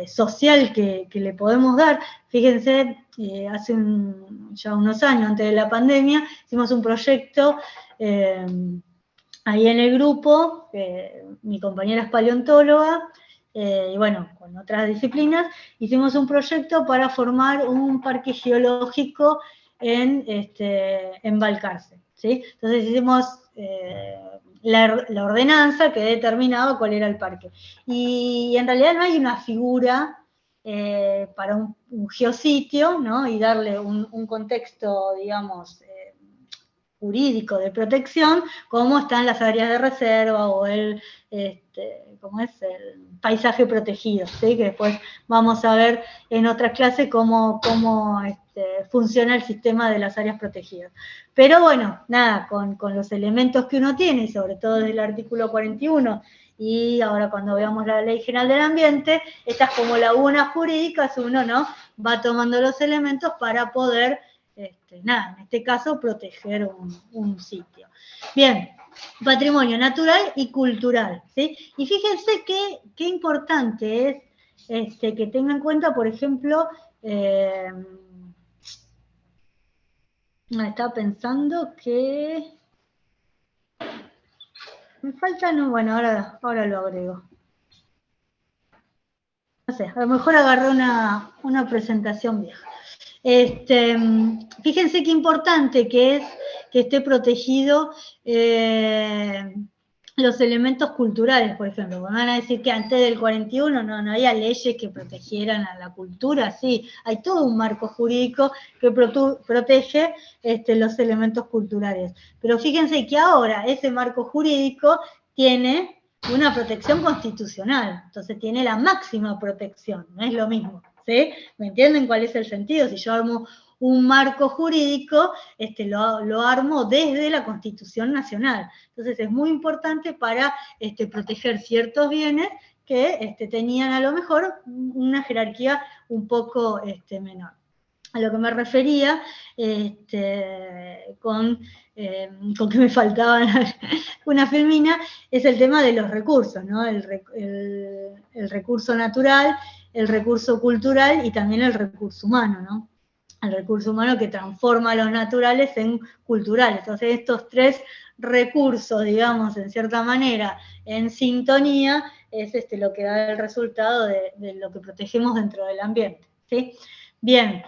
social que le podemos dar. Fíjense, hace ya unos años, antes de la pandemia, hicimos un proyecto ahí en el grupo, mi compañera es paleontóloga, y bueno, con otras disciplinas, hicimos un proyecto para formar un parque geológico en Balcarce, ¿sí? Entonces hicimos la ordenanza que determinaba cuál era el parque. Y en realidad no hay una figura para un geositio, ¿no? Y darle un contexto, digamos, jurídico de protección, como están las áreas de reserva o como es el paisaje protegido, ¿sí? Que después vamos a ver en otras clases cómo funciona el sistema de las áreas protegidas. Pero bueno, nada, con los elementos que uno tiene, y sobre todo desde el artículo 41, y ahora cuando veamos la Ley General del Ambiente, esta es como laguna jurídica, uno, ¿no? Va tomando los elementos para poder, en este caso, proteger un sitio. Bien, patrimonio natural y cultural, ¿sí? Y fíjense qué importante es que tengan en cuenta, por ejemplo, estaba pensando que me falta, no, bueno, ahora lo agrego. No sé, a lo mejor agarré una presentación vieja. Fíjense qué importante que es que esté protegido los elementos culturales, por ejemplo. Van a decir que antes del 41 no había leyes que protegieran a la cultura, sí, hay todo un marco jurídico que protege los elementos culturales. Pero fíjense que ahora ese marco jurídico tiene una protección constitucional, entonces tiene la máxima protección, no es lo mismo, ¿sí? ¿Me entienden cuál es el sentido? Si yo armo un marco jurídico, lo armo desde la Constitución Nacional. Entonces es muy importante para proteger ciertos bienes que tenían a lo mejor una jerarquía un poco menor. A lo que me refería con que me faltaba una filmina, es el tema de los recursos, ¿no? El recurso natural, el recurso cultural y también el recurso humano, ¿no? El recurso humano que transforma los naturales en culturales. Entonces estos tres recursos, digamos, en cierta manera, en sintonía, es lo que da el resultado de lo que protegemos dentro del ambiente, ¿sí? Bien,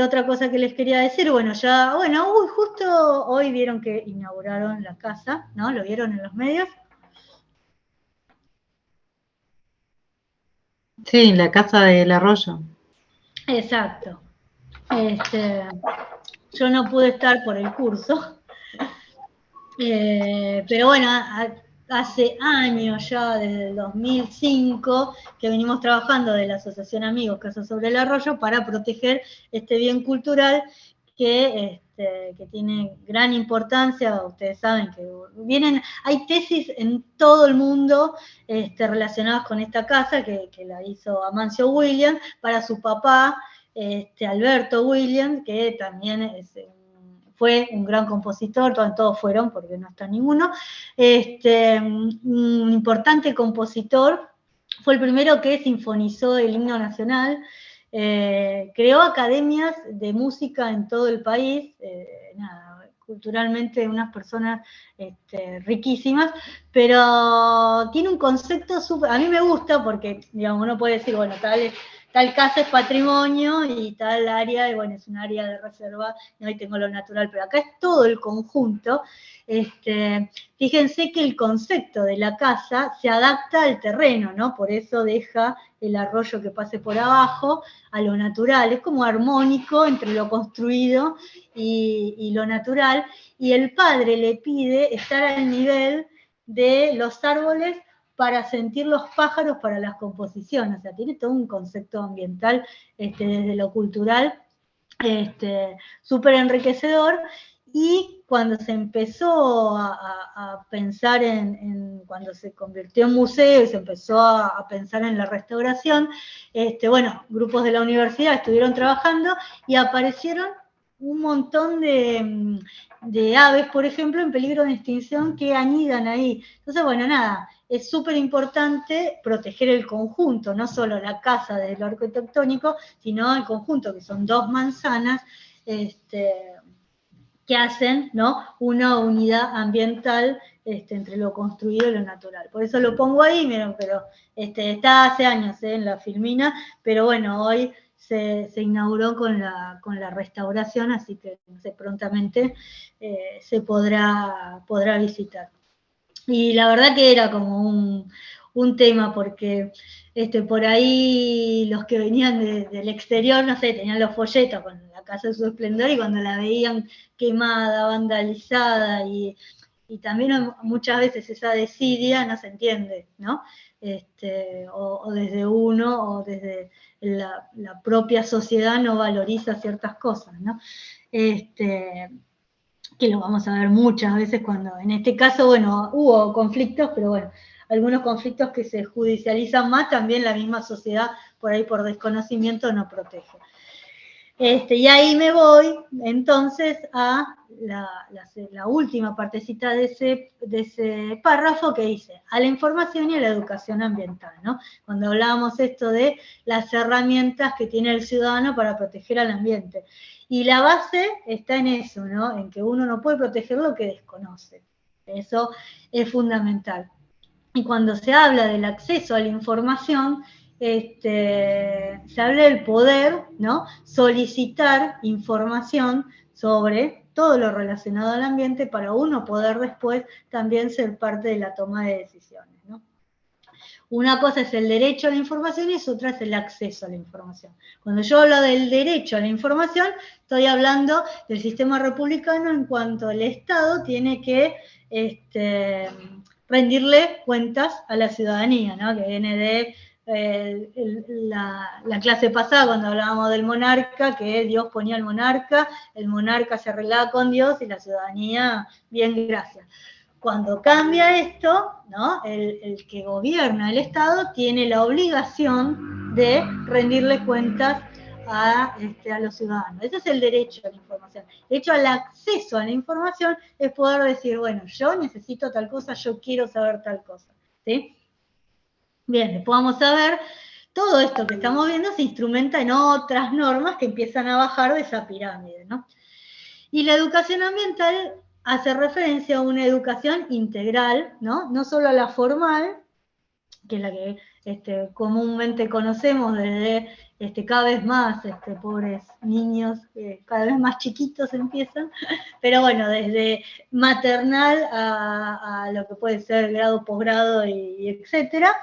Otra cosa que les quería decir, bueno, justo hoy vieron que inauguraron la casa, ¿no? ¿Lo vieron en los medios? Sí, la casa del arroyo. Exacto. Yo no pude estar por el curso, pero bueno, hace años ya, desde el 2005, que venimos trabajando de la Asociación Amigos Casa sobre el Arroyo para proteger este bien cultural que tiene gran importancia. Ustedes saben que hay tesis en todo el mundo relacionadas con esta casa que la hizo Amancio Williams para su papá, Alberto Williams, que también fue un gran compositor, todos fueron, porque no está ninguno, un importante compositor, fue el primero que sinfonizó el himno nacional, creó academias de música en todo el país, culturalmente unas personas riquísimas, pero tiene un concepto a mí me gusta porque, digamos, uno puede decir, bueno, tal casa es patrimonio y tal área, y bueno, es un área de reserva, y ahí tengo lo natural, pero acá es todo el conjunto. Fíjense que el concepto de la casa se adapta al terreno, ¿no? Por eso deja el arroyo que pase por abajo a lo natural, es como armónico entre lo construido y lo natural, y el padre le pide estar al nivel de los árboles para sentir los pájaros para las composiciones, o sea, tiene todo un concepto ambiental desde lo cultural súper enriquecedor. Y cuando se empezó a pensar cuando se convirtió en museo y se empezó a pensar en la restauración, grupos de la universidad estuvieron trabajando y aparecieron un montón de aves, por ejemplo, en peligro de extinción que anidan ahí. Entonces, bueno, nada, es súper importante proteger el conjunto, no solo la casa desde lo arquitectónico, sino el conjunto, que son 2 manzanas, que hacen, ¿no?, una unidad ambiental entre lo construido y lo natural. Por eso lo pongo ahí, miren, pero está hace años en la Filmina, pero bueno, hoy se inauguró con la restauración, así que no sé, prontamente se podrá visitar. Y la verdad que era como un tema, porque por ahí los que venían del exterior, no sé, tenían los folletos con la casa de su esplendor, y cuando la veían quemada, vandalizada, y también muchas veces esa desidia no se entiende, ¿no? O desde uno, o desde la propia sociedad no valoriza ciertas cosas, ¿no? Que lo vamos a ver muchas veces cuando, en este caso, bueno, hubo conflictos, pero bueno, algunos conflictos que se judicializan más, también la misma sociedad, por ahí por desconocimiento, no protege. Y ahí me voy, entonces, a la última partecita de ese párrafo que dice, a la información y a la educación ambiental, ¿no? Cuando hablábamos esto de las herramientas que tiene el ciudadano para proteger al ambiente. Y la base está en eso, ¿no? En que uno no puede proteger lo que desconoce. Eso es fundamental. Y cuando se habla del acceso a la información, se habla del poder, ¿no?, solicitar información sobre todo lo relacionado al ambiente para uno poder después también ser parte de la toma de decisiones, ¿no? Una cosa es el derecho a la información y otra es el acceso a la información. Cuando yo hablo del derecho a la información, estoy hablando del sistema republicano en cuanto el Estado tiene que rendirle cuentas a la ciudadanía, ¿no?, que viene de la clase pasada cuando hablábamos del monarca, que Dios ponía al monarca, el monarca se arreglaba con Dios y la ciudadanía, bien, gracias. Cuando cambia esto, ¿no?, el que gobierna el Estado tiene la obligación de rendirle cuentas a los ciudadanos. Ese es el derecho a la información. De hecho, el acceso a la información es poder decir, bueno, yo necesito tal cosa, yo quiero saber tal cosa, ¿sí? Bien, después vamos a ver, todo esto que estamos viendo se instrumenta en otras normas que empiezan a bajar de esa pirámide, ¿no? Y la educación ambiental hace referencia a una educación integral, ¿no? No solo a la formal, que es la que comúnmente conocemos desde cada vez más, pobres niños, cada vez más chiquitos empiezan, pero bueno, desde maternal a lo que puede ser grado, posgrado y etcétera,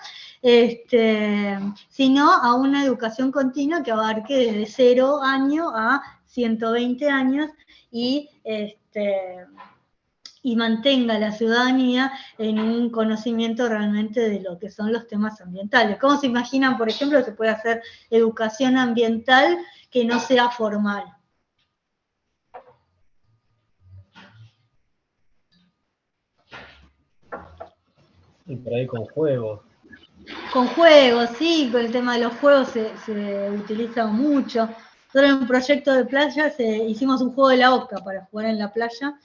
sino a una educación continua que abarque desde 0 años a 120 años y mantenga la ciudadanía en un conocimiento realmente de lo que son los temas ambientales. ¿Cómo se imaginan, por ejemplo, que se puede hacer educación ambiental que no sea formal? Y por ahí con juegos. Con juegos, sí, con el tema de los juegos se utiliza mucho. Nosotros en un proyecto de playa hicimos un juego de la oca para jugar en la playa,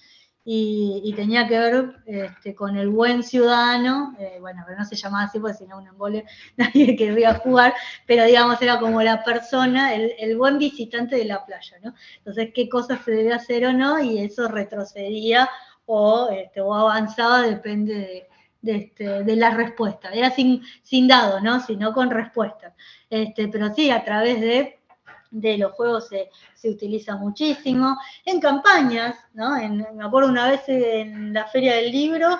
y tenía que ver con el buen ciudadano, bueno, pero no se llamaba así porque si no un embole nadie querría jugar, pero digamos era como la persona, el buen visitante de la playa, ¿no? Entonces, qué cosas se debe hacer o no, y eso retrocedía o avanzaba, depende de la respuesta. Era sin dados, ¿no? Sino con respuestas. Pero sí, a través de los juegos se utiliza muchísimo. En campañas, ¿no? Me acuerdo una vez en la Feria del Libro,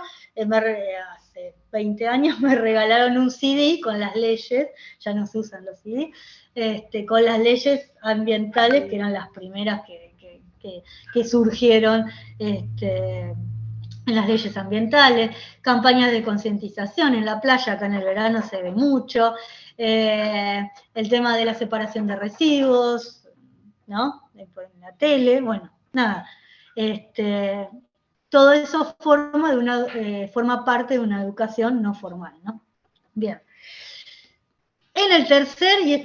hace 20 años, me regalaron un CD con las leyes, ya no se usan los CD, con las leyes ambientales, que eran las primeras que surgieron en las leyes ambientales, campañas de concientización en la playa, acá en el verano se ve mucho, el tema de la separación de residuos, ¿no? En la tele, bueno, nada. Todo eso forma parte de una educación no formal, ¿no? Bien. En el tercer, y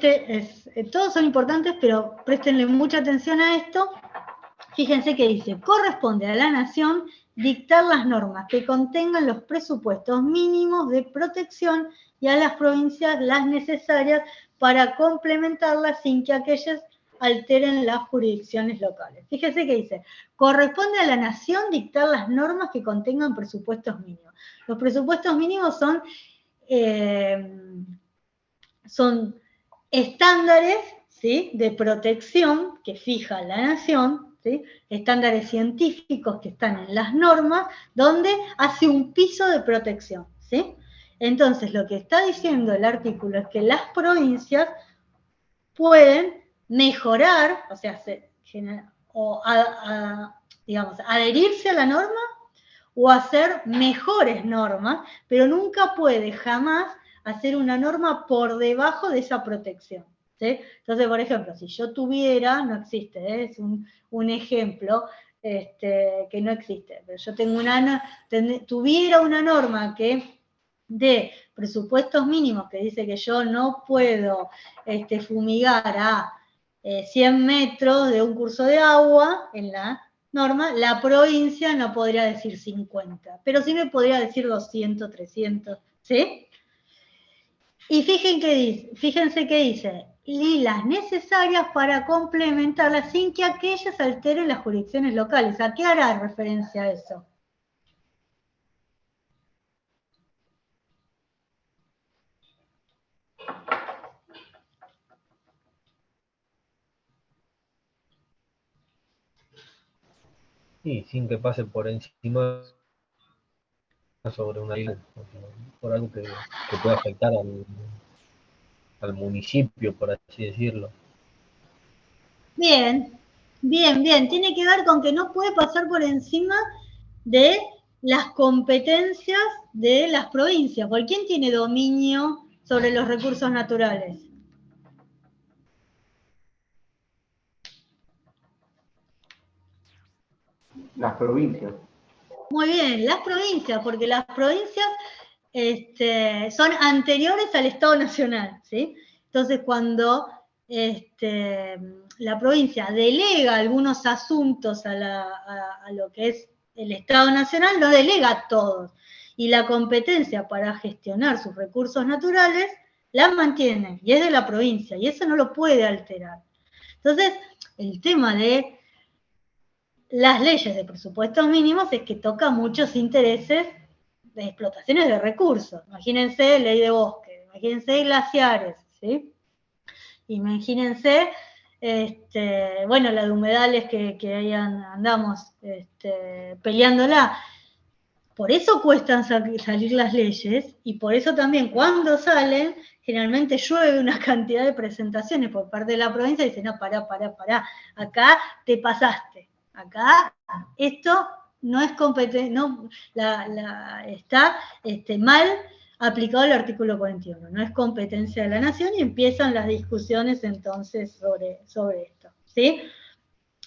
todos son importantes, pero préstenle mucha atención a esto, fíjense que dice, corresponde a la nación dictar las normas que contengan los presupuestos mínimos de protección y a las provincias las necesarias para complementarlas sin que aquellas alteren las jurisdicciones locales. Fíjense que dice, corresponde a la nación dictar las normas que contengan presupuestos mínimos. Los presupuestos mínimos son estándares, ¿sí?, de protección que fija la nación, ¿sí?, estándares científicos que están en las normas, donde hace un piso de protección, ¿sí? Entonces, lo que está diciendo el artículo es que las provincias pueden mejorar, o sea, digamos, adherirse a la norma o hacer mejores normas, pero nunca puede jamás hacer una norma por debajo de esa protección, ¿sí? Entonces, por ejemplo, si yo tuviera, no existe, es un ejemplo que no existe, pero yo tuviera una norma que de presupuestos mínimos que dice que yo no puedo fumigar a 100 metros de un curso de agua en la norma, la provincia no podría decir 50, pero sí me podría decir 200, 300, ¿sí? Y fíjense que dice, y las necesarias para complementarlas sin que aquellas alteren las jurisdicciones locales. ¿A qué hará referencia a eso? Y sin que pase por encima sobre una isla, por algo que pueda afectar al municipio, por así decirlo. Bien, bien, bien. Tiene que ver con que no puede pasar por encima de las competencias de las provincias. ¿Por quién tiene dominio sobre los recursos naturales? Las provincias. Muy bien, las provincias, porque las provincias son anteriores al Estado Nacional, ¿sí? Entonces, cuando la provincia delega algunos asuntos a lo que es el Estado Nacional, lo delega a todos. Y la competencia para gestionar sus recursos naturales la mantiene, y es de la provincia, y eso no lo puede alterar. Entonces, el tema de las leyes de presupuestos mínimos es que toca muchos intereses de explotaciones de recursos. Imagínense ley de bosque, imagínense glaciares, ¿sí? Imagínense, bueno, la de humedales que ahí andamos peleándola. Por eso cuestan salir las leyes, y por eso también cuando salen, generalmente llueve una cantidad de presentaciones por parte de la provincia y dicen, no, pará, acá te pasaste, acá esto no es competente, no, está mal aplicado el artículo 41, no es competencia de la Nación, y empiezan las discusiones entonces sobre esto, ¿sí?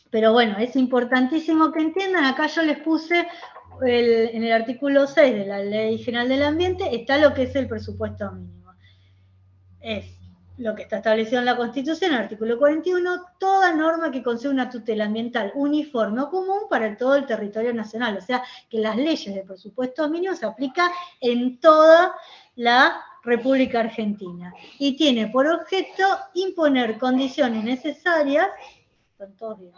Pero bueno, es importantísimo que entiendan, acá yo les puse en el artículo 6 de la Ley General del Ambiente, está lo que es el presupuesto mínimo. Es lo que está establecido en la Constitución, el artículo 41, toda norma que conceda una tutela ambiental uniforme o común para todo el territorio nacional. O sea, que las leyes de presupuesto mínimo se aplican en toda la República Argentina. Y tiene por objeto imponer condiciones necesarias, están todos bien,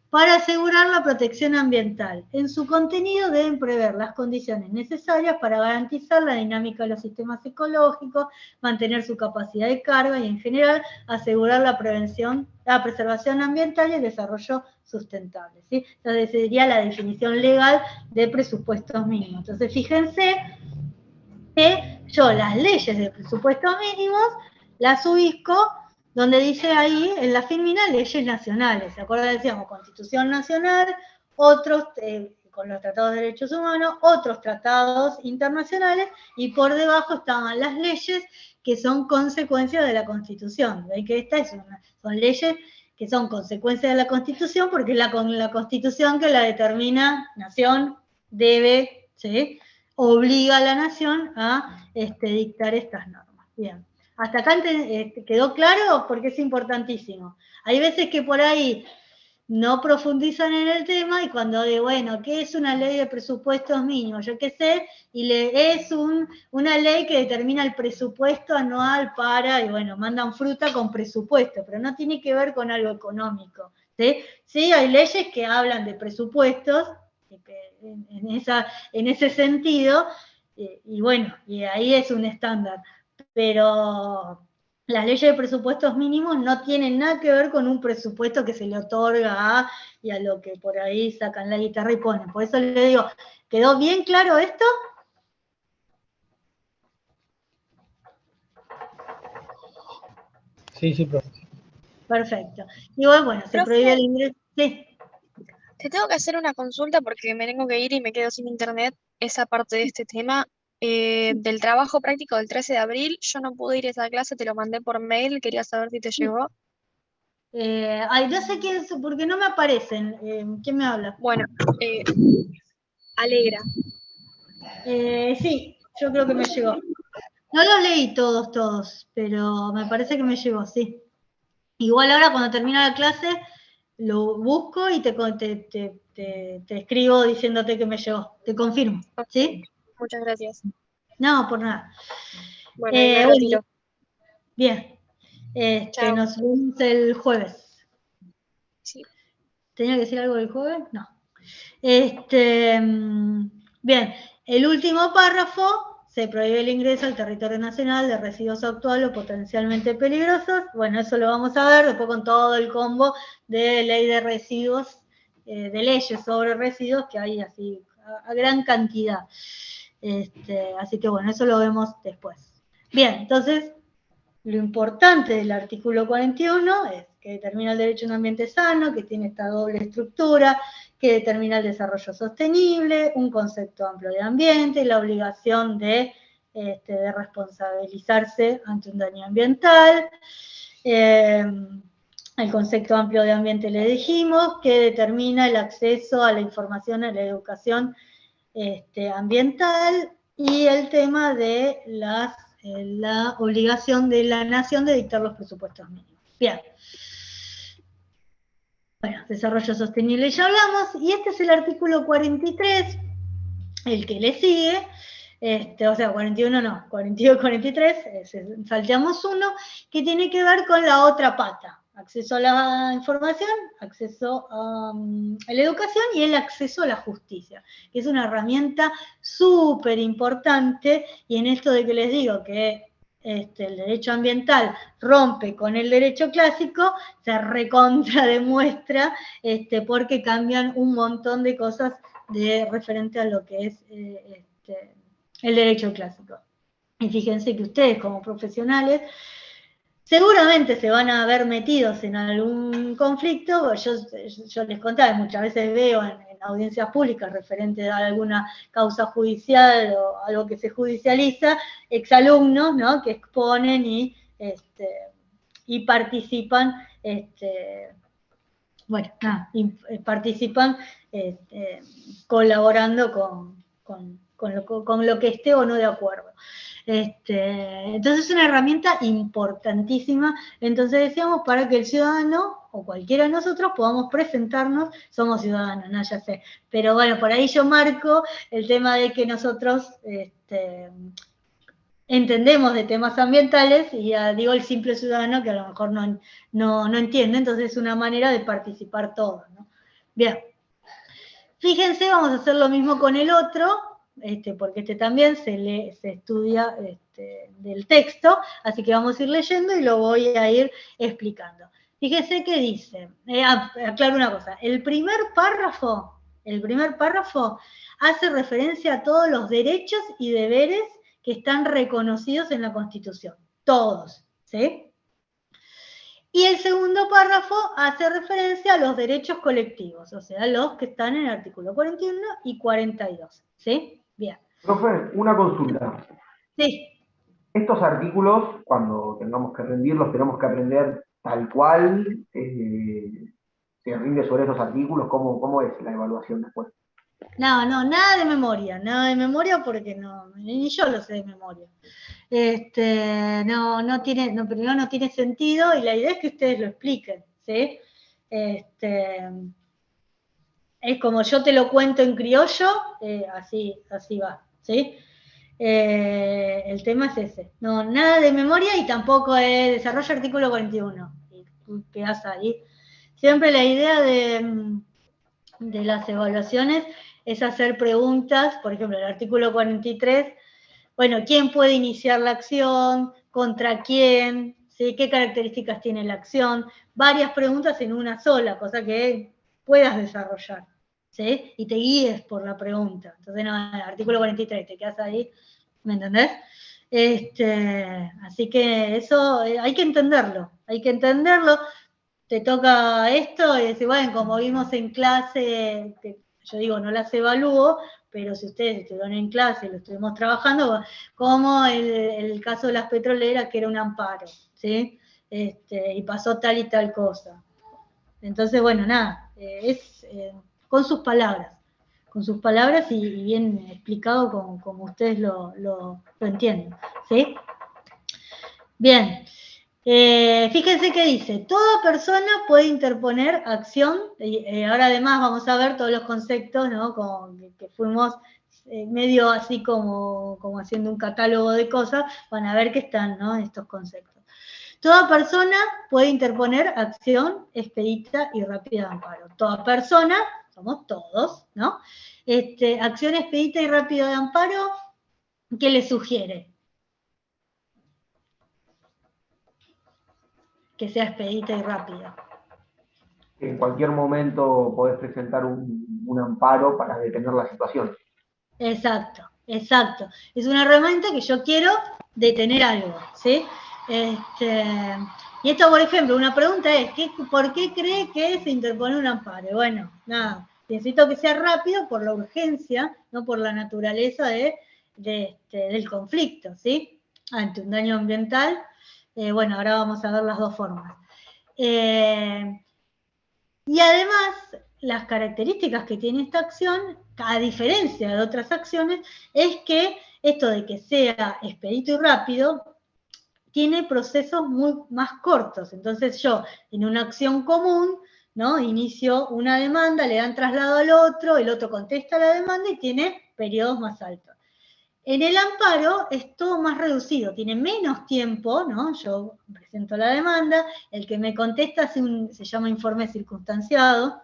para asegurar la protección ambiental. En su contenido deben prever las condiciones necesarias para garantizar la dinámica de los sistemas ecológicos, mantener su capacidad de carga y, en general, asegurar la preservación ambiental y el desarrollo sustentable, ¿sí? Entonces, sería la definición legal de presupuestos mínimos. Entonces, fíjense que yo las leyes de presupuestos mínimos las ubico donde dice ahí, en la firmina, leyes nacionales. ¿Se acuerdan? Decíamos Constitución Nacional, otros con los tratados de derechos humanos, otros tratados internacionales, y por debajo estaban las leyes que son consecuencias de la Constitución. ¿Ven que estas son leyes que son consecuencias de la Constitución, porque es la Constitución que la determina, nación debe, ¿sí?, obliga a la nación a dictar estas normas. Bien. Hasta acá quedó claro, porque es importantísimo. Hay veces que por ahí no profundizan en el tema, y cuando digo, bueno, ¿qué es una ley de presupuestos mínimos? Yo qué sé, y es una ley que determina el presupuesto anual para, y bueno, mandan fruta con presupuesto, pero no tiene que ver con algo económico, ¿sí? Sí, hay leyes que hablan de presupuestos, en ese sentido, y bueno, y ahí es un estándar. Pero las leyes de presupuestos mínimos no tienen nada que ver con un presupuesto que se le otorga y a lo que por ahí sacan la guitarra y ponen. Por eso le digo, ¿quedó bien claro esto? Sí, profe. Perfecto. Igual, bueno, se prohíbe el ingreso. Sí. Te tengo que hacer una consulta porque me tengo que ir y me quedo sin internet. Esa parte de este tema del trabajo práctico del 13 de abril, yo no pude ir a esa clase, te lo mandé por mail, quería saber si te llegó. No sé quién es, porque no me aparecen. ¿Quién me habla? Bueno, Alegra. Sí, yo creo que me llegó. No los leí todos, pero me parece que me llegó, sí. Igual ahora cuando termina la clase lo busco y te escribo diciéndote que me llegó. Te confirmo, ¿sí? Muchas gracias. No, por nada. Bueno, me retiro. Bien. Chao. Nos vemos el jueves. Sí. ¿Tenía que decir algo del jueves? No. Bien, el último párrafo: se prohíbe el ingreso al territorio nacional de residuos actuales o potencialmente peligrosos. Bueno, eso lo vamos a ver después con todo el combo de ley de residuos, de leyes sobre residuos que hay así a gran cantidad. Así que bueno, eso lo vemos después. Bien, entonces, lo importante del artículo 41 es que determina el derecho a un ambiente sano, que tiene esta doble estructura, que determina el desarrollo sostenible, un concepto amplio de ambiente, y la obligación de responsabilizarse ante un daño ambiental. El concepto amplio de ambiente le dijimos, que determina el acceso a la información, a la educación ambiental, y el tema de la obligación de la nación de dictar los presupuestos mínimos. Bien. Bueno, desarrollo sostenible ya hablamos, y este es el artículo 43, el que le sigue, o sea, 41 no, 42 y 43, salteamos uno, que tiene que ver con la otra pata, acceso a la información, acceso a la educación y el acceso a la justicia, que es una herramienta súper importante, y en esto de que les digo que el derecho ambiental rompe con el derecho clásico, se recontra demuestra porque cambian un montón de cosas referente a lo que es el derecho clásico. Y fíjense que ustedes como profesionales seguramente se van a ver metidos en algún conflicto. Yo les contaba, muchas veces veo en audiencias públicas referente a alguna causa judicial o algo que se judicializa, exalumnos, ¿no?, que exponen y participan, participan colaborando con lo que esté o no de acuerdo. Entonces es una herramienta importantísima, entonces decíamos, para que el ciudadano o cualquiera de nosotros podamos presentarnos. Somos ciudadanos, no, ya sé, pero bueno, por ahí yo marco el tema de que nosotros entendemos de temas ambientales, y ya digo el simple ciudadano que a lo mejor no entiende, entonces es una manera de participar todos, ¿no? Bien, fíjense, vamos a hacer lo mismo con el otro, porque también se estudia del texto, así que vamos a ir leyendo y lo voy a ir explicando. Fíjense que dice, aclaro una cosa, el primer párrafo hace referencia a todos los derechos y deberes que están reconocidos en la Constitución, todos, ¿sí? Y el segundo párrafo hace referencia a los derechos colectivos, o sea, los que están en el artículo 41 y 42, ¿sí? Bien. Profe, una consulta. Sí. Estos artículos, cuando tengamos que rendirlos, tenemos que aprender tal cual, se rinde sobre esos artículos, ¿cómo es la evaluación después? No, nada de memoria porque ni yo lo sé de memoria. Primero no tiene sentido, y la idea es que ustedes lo expliquen, ¿sí? Es como yo te lo cuento en criollo, así va, ¿sí? El tema es ese. No, nada de memoria, y tampoco desarrollo artículo 41. Y quedás ahí. Siempre la idea de las evaluaciones es hacer preguntas. Por ejemplo, el artículo 43, bueno, ¿quién puede iniciar la acción? ¿Contra quién? ¿Sí? ¿Qué características tiene la acción? Varias preguntas en una sola, cosa que puedas desarrollar, ¿sí? Y te guíes por la pregunta. Entonces, no, el artículo 43, te quedas ahí, ¿me entendés? Así que eso hay que entenderlo, Te toca esto y decir, bueno, como vimos en clase, que yo digo, no las evalúo, pero si ustedes estuvieron en clase, lo estuvimos trabajando, como el caso de las petroleras, que era un amparo, ¿sí? Y pasó tal y tal cosa. Entonces, bueno, nada, es con sus palabras y bien explicado como ustedes lo entienden, ¿sí? Bien. Fíjense que dice, toda persona puede interponer acción, y ahora además vamos a ver todos los conceptos, ¿no? Que fuimos medio así como haciendo un catálogo de cosas, van a ver que están, ¿no?, estos conceptos. Toda persona puede interponer acción expedita y rápida de amparo. Toda persona, somos todos, ¿no? Acción expedita y rápida de amparo, ¿qué le sugiere? Que sea expedita y rápida. En cualquier momento podés presentar un amparo para detener la situación. Exacto. Es una herramienta que yo quiero detener algo, ¿sí? Y esto, por ejemplo, una pregunta es, ¿por qué cree que se interpone un amparo? Bueno, nada, necesito que sea rápido por la urgencia, no por la naturaleza del conflicto, ¿sí? Ante un daño ambiental. Bueno, ahora vamos a ver las dos formas. Y además, las características que tiene esta acción, a diferencia de otras acciones, es que esto de que sea expedito y rápido, tiene procesos muy más cortos. Entonces yo, en una acción común, ¿no?, inicio una demanda, le dan traslado al otro, el otro contesta la demanda y tiene periodos más altos. En el amparo es todo más reducido, tiene menos tiempo, ¿no? Yo presento la demanda, el que me contesta se llama informe circunstanciado,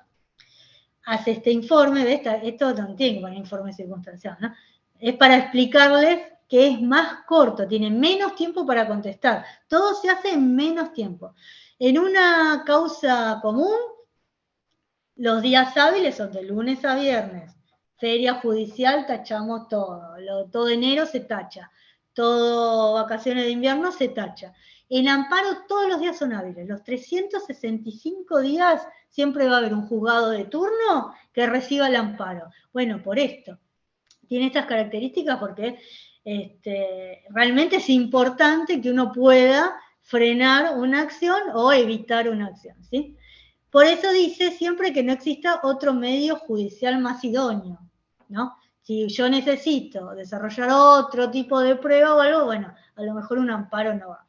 hace este informe, ¿ves? Esto no tiene que poner informe circunstanciado, ¿no? Es para explicarles que es más corto, tiene menos tiempo para contestar, todo se hace en menos tiempo. En una causa común, los días hábiles son de lunes a viernes. Feria judicial, tachamos todo. Todo enero se tacha. Todo vacaciones de invierno se tacha. En amparo todos los días son hábiles. Los 365 días siempre va a haber un juzgado de turno que reciba el amparo. Bueno, por esto. Tiene estas características porque realmente es importante que uno pueda frenar una acción o evitar una acción, ¿sí? Por eso dice siempre que no exista otro medio judicial más idóneo, ¿no? Si yo necesito desarrollar otro tipo de prueba o algo, bueno, a lo mejor un amparo no va.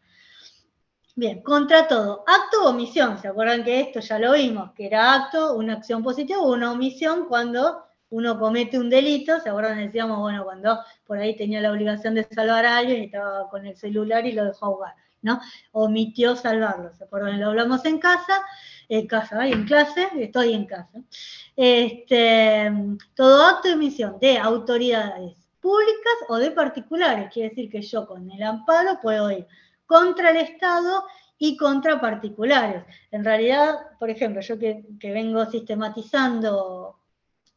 Bien, contra todo, acto o omisión. ¿Se acuerdan que esto ya lo vimos? Que era acto, una acción positiva o una omisión cuando uno comete un delito. ¿Se acuerdan? Decíamos, bueno, cuando por ahí tenía la obligación de salvar a alguien y estaba con el celular y lo dejó ahogar, ¿no? Omitió salvarlo. ¿Se acuerdan? Lo hablamos en casa. En clase, estoy en casa. Todo acto de omisión de autoridades públicas o de particulares, quiere decir que yo con el amparo puedo ir contra el Estado y contra particulares. En realidad, por ejemplo, yo que vengo sistematizando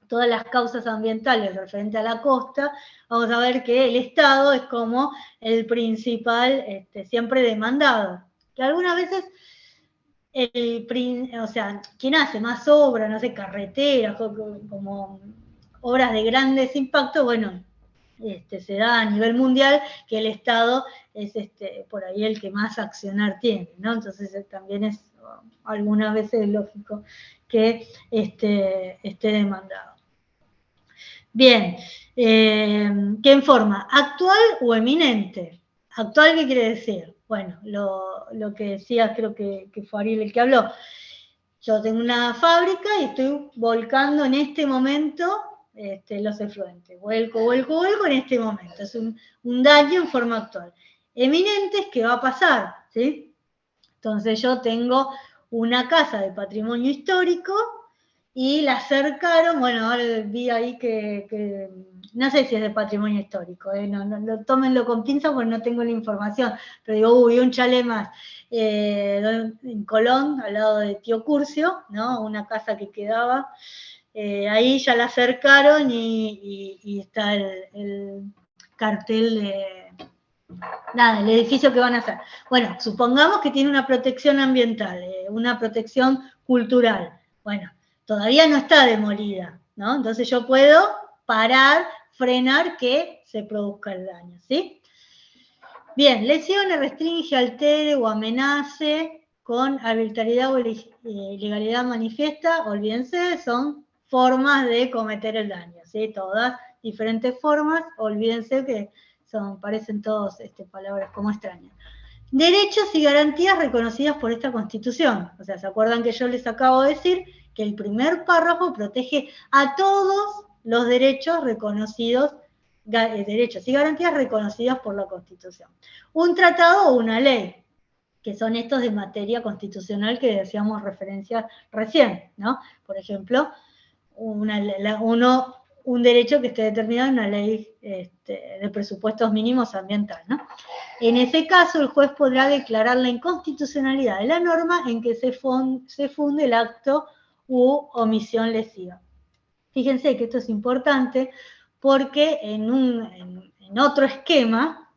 todas las causas ambientales referente a la costa, vamos a ver que el Estado es como el principal, siempre demandado, que algunas veces o sea, quien hace más obras, no sé, carreteras, como obras de grandes impactos, bueno, se da a nivel mundial que el Estado es por ahí el que más accionar tiene, ¿no? Entonces también es algunas veces lógico que esté demandado. Bien, ¿qué en forma? ¿Actual o eminente? ¿Actual qué quiere decir? Bueno, lo que decía, creo que fue Ariel el que habló. Yo tengo una fábrica y estoy volcando en este momento los efluentes. Vuelco en este momento. Es un daño en forma actual. Eminente es que va a pasar, ¿sí? Entonces yo tengo una casa de patrimonio histórico y la acercaron, bueno, ahora vi ahí que no sé si es de patrimonio histórico, no, tómenlo con pinzas porque no tengo la información, pero digo, un chalet más, en Colón, al lado de Tío Curcio, ¿no? Una casa que quedaba, ahí ya la acercaron y está el cartel de... Nada, el edificio que van a hacer. Bueno, supongamos que tiene una protección ambiental, una protección cultural. Bueno, todavía no está demolida, ¿no? Entonces yo puedo parar, frenar que se produzca el daño, ¿sí? Bien, lesione, restringe, altere o amenace con arbitrariedad o ilegalidad manifiesta, olvídense, son formas de cometer el daño, ¿sí? Todas diferentes formas, olvídense que parecen todas palabras como extrañas. Derechos y garantías reconocidas por esta Constitución. O sea, ¿se acuerdan que yo les acabo de decir que el primer párrafo protege a todos los derechos reconocidos, derechos y garantías reconocidas por la Constitución? Un tratado o una ley, que son estos de materia constitucional que decíamos referencia recién, ¿no? Por ejemplo, un derecho que esté determinado en una ley de presupuestos mínimos ambiental, ¿no? En ese caso, el juez podrá declarar la inconstitucionalidad de la norma en que se funde el acto u omisión lesiva. Fíjense que esto es importante porque en otro esquema,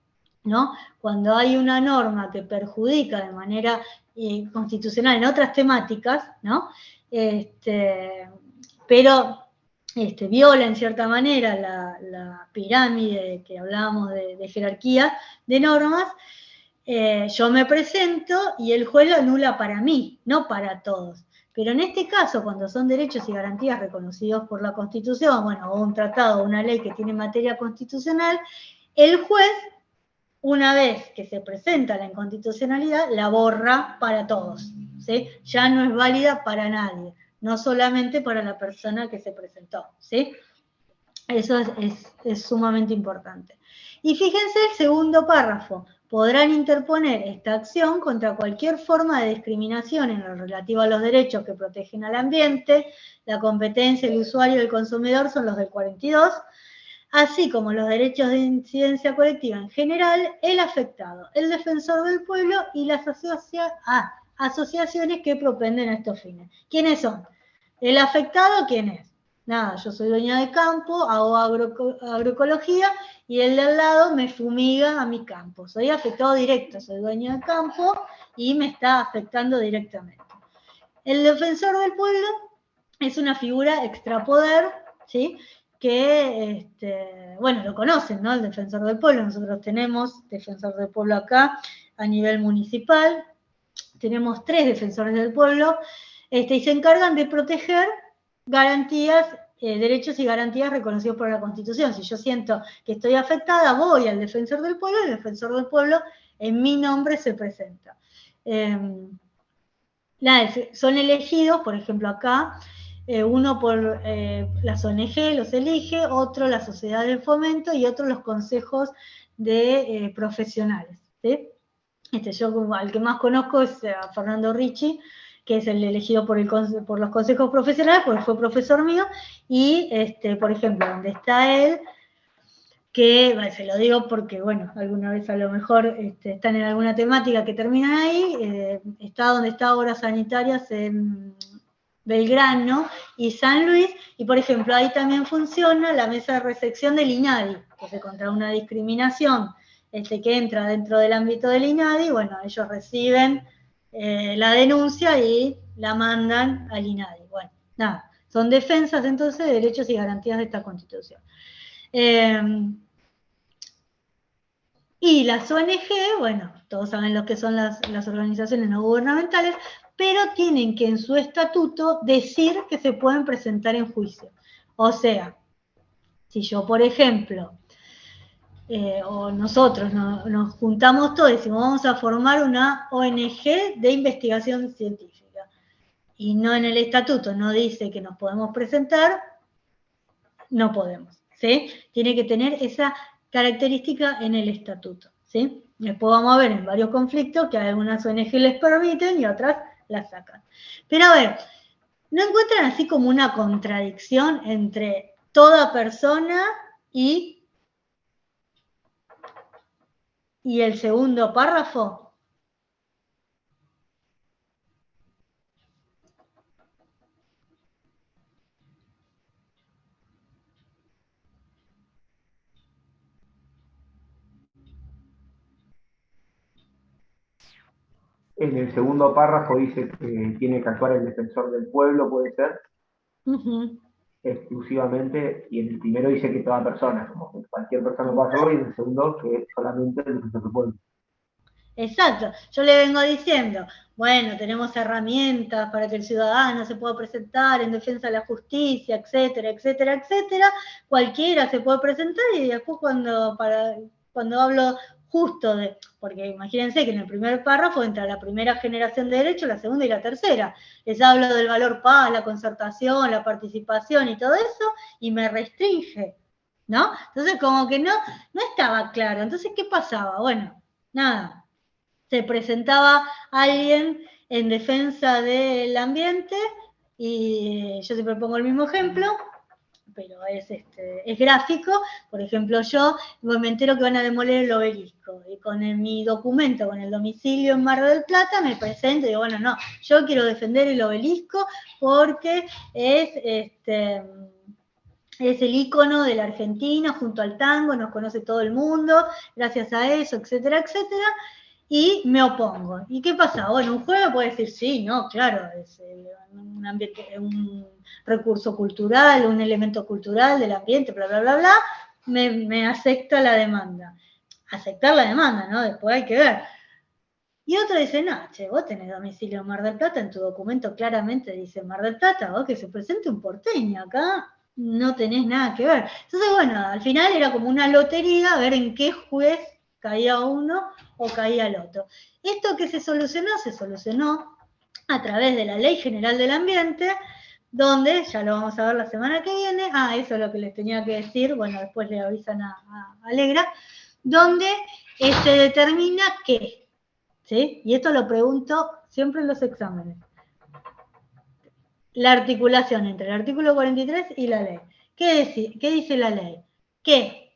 ¿no? Cuando hay una norma que perjudica de manera constitucional en otras temáticas, ¿no? Pero viola en cierta manera la pirámide que hablábamos de jerarquía de normas, yo me presento y el juez lo anula para mí, no para todos. Pero en este caso, cuando son derechos y garantías reconocidos por la Constitución, bueno, o un tratado o una ley que tiene materia constitucional, el juez, una vez que se presenta la inconstitucionalidad, la borra para todos, ¿sí? Ya no es válida para nadie, no solamente para la persona que se presentó, ¿sí? Eso es sumamente importante. Y fíjense el segundo párrafo. Podrán interponer esta acción contra cualquier forma de discriminación en lo relativo a los derechos que protegen al ambiente, la competencia, el usuario y el consumidor son los del 42, así como los derechos de incidencia colectiva en general, el afectado, el defensor del pueblo y las asociaciones que propenden a estos fines. ¿Quiénes son? El afectado, ¿quién es? Nada, yo soy dueña de campo, hago agroecología y el de al lado me fumiga a mi campo. Soy afectado directo, soy dueño de campo y me está afectando directamente. El defensor del pueblo es una figura extrapoder, ¿sí? Que, bueno, lo conocen, ¿no? El defensor del pueblo. Nosotros tenemos defensor del pueblo acá a nivel municipal. Tenemos 3 defensores del pueblo y se encargan de proteger garantías, derechos y garantías reconocidos por la Constitución. Si yo siento que estoy afectada, voy al defensor del pueblo y el defensor del pueblo en mi nombre se presenta. Son elegidos, por ejemplo acá, uno por las ONG los elige, otro la sociedad del fomento y otro los consejos de profesionales, ¿sí? Yo al que más conozco es a Fernando Ricci, que es el elegido por los consejos profesionales, porque fue profesor mío, y por ejemplo, donde está él, que se lo digo porque, bueno, alguna vez a lo mejor están en alguna temática que terminan ahí, está donde está Obras Sanitarias en Belgrano y San Luis, y por ejemplo, ahí también funciona la mesa de recepción del INADI, que es contra una discriminación que entra dentro del ámbito del INADI. Bueno, ellos reciben la denuncia y la mandan al INADI. Bueno, nada, son defensas entonces de derechos y garantías de esta Constitución. Y las ONG, bueno, todos saben lo que son las organizaciones no gubernamentales, pero tienen que en su estatuto decir que se pueden presentar en juicio. O sea, si yo, por ejemplo, o nosotros nos juntamos todos y decimos vamos a formar una ONG de investigación científica, y no en el estatuto no dice que nos podemos presentar, no podemos, ¿sí? Tiene que tener esa característica en el estatuto, ¿sí? Después vamos a ver en varios conflictos que algunas ONG les permiten y otras las sacan. Pero a ver, ¿no encuentran así como una contradicción entre toda persona y el segundo párrafo? En el segundo párrafo dice que tiene que actuar el defensor del pueblo, puede ser, exclusivamente, y en el primero dice que toda persona, como que cualquier persona puede hacerlo, y en el segundo que solamente el defensor del pueblo. Exacto, yo le vengo diciendo, bueno, tenemos herramientas para que el ciudadano se pueda presentar en defensa de la justicia, etcétera, etcétera, etcétera, cualquiera se puede presentar, y después cuando hablo justo de, porque imagínense que en el primer párrafo entra la primera generación de derechos, la segunda y la tercera, les hablo del valor paz, la concertación, la participación y todo eso, y me restringe, ¿no? Entonces como que no estaba claro. Entonces, ¿qué pasaba? Bueno, nada, se presentaba alguien en defensa del ambiente, y yo siempre pongo el mismo ejemplo, pero es gráfico. Por ejemplo, yo me entero que van a demoler el obelisco, y con mi documento, con el domicilio en Mar del Plata, me presento y digo, bueno, no, yo quiero defender el obelisco porque es el ícono de la Argentina junto al tango, nos conoce todo el mundo, gracias a eso, etcétera, etcétera, y me opongo. ¿Y qué pasa? Bueno, un juez puede decir, sí, no, claro, es un recurso cultural, un elemento cultural del ambiente, bla, bla, bla, bla, me acepta la demanda. Aceptar la demanda, ¿no? Después hay que ver. Y otro dice, no, che, vos tenés domicilio en Mar del Plata, en tu documento claramente dice Mar del Plata, vos que se presente un porteño acá, no tenés nada que ver. Entonces, bueno, al final era como una lotería, a ver en qué juez caía uno o caía el otro. Esto que se solucionó a través de la Ley General del Ambiente, donde, ya lo vamos a ver la semana que viene, eso es lo que les tenía que decir, bueno, después le avisan a Alegra, donde se determina qué, ¿sí? Y esto lo pregunto siempre en los exámenes. La articulación entre el artículo 43 y la ley. ¿Qué dice la ley? Que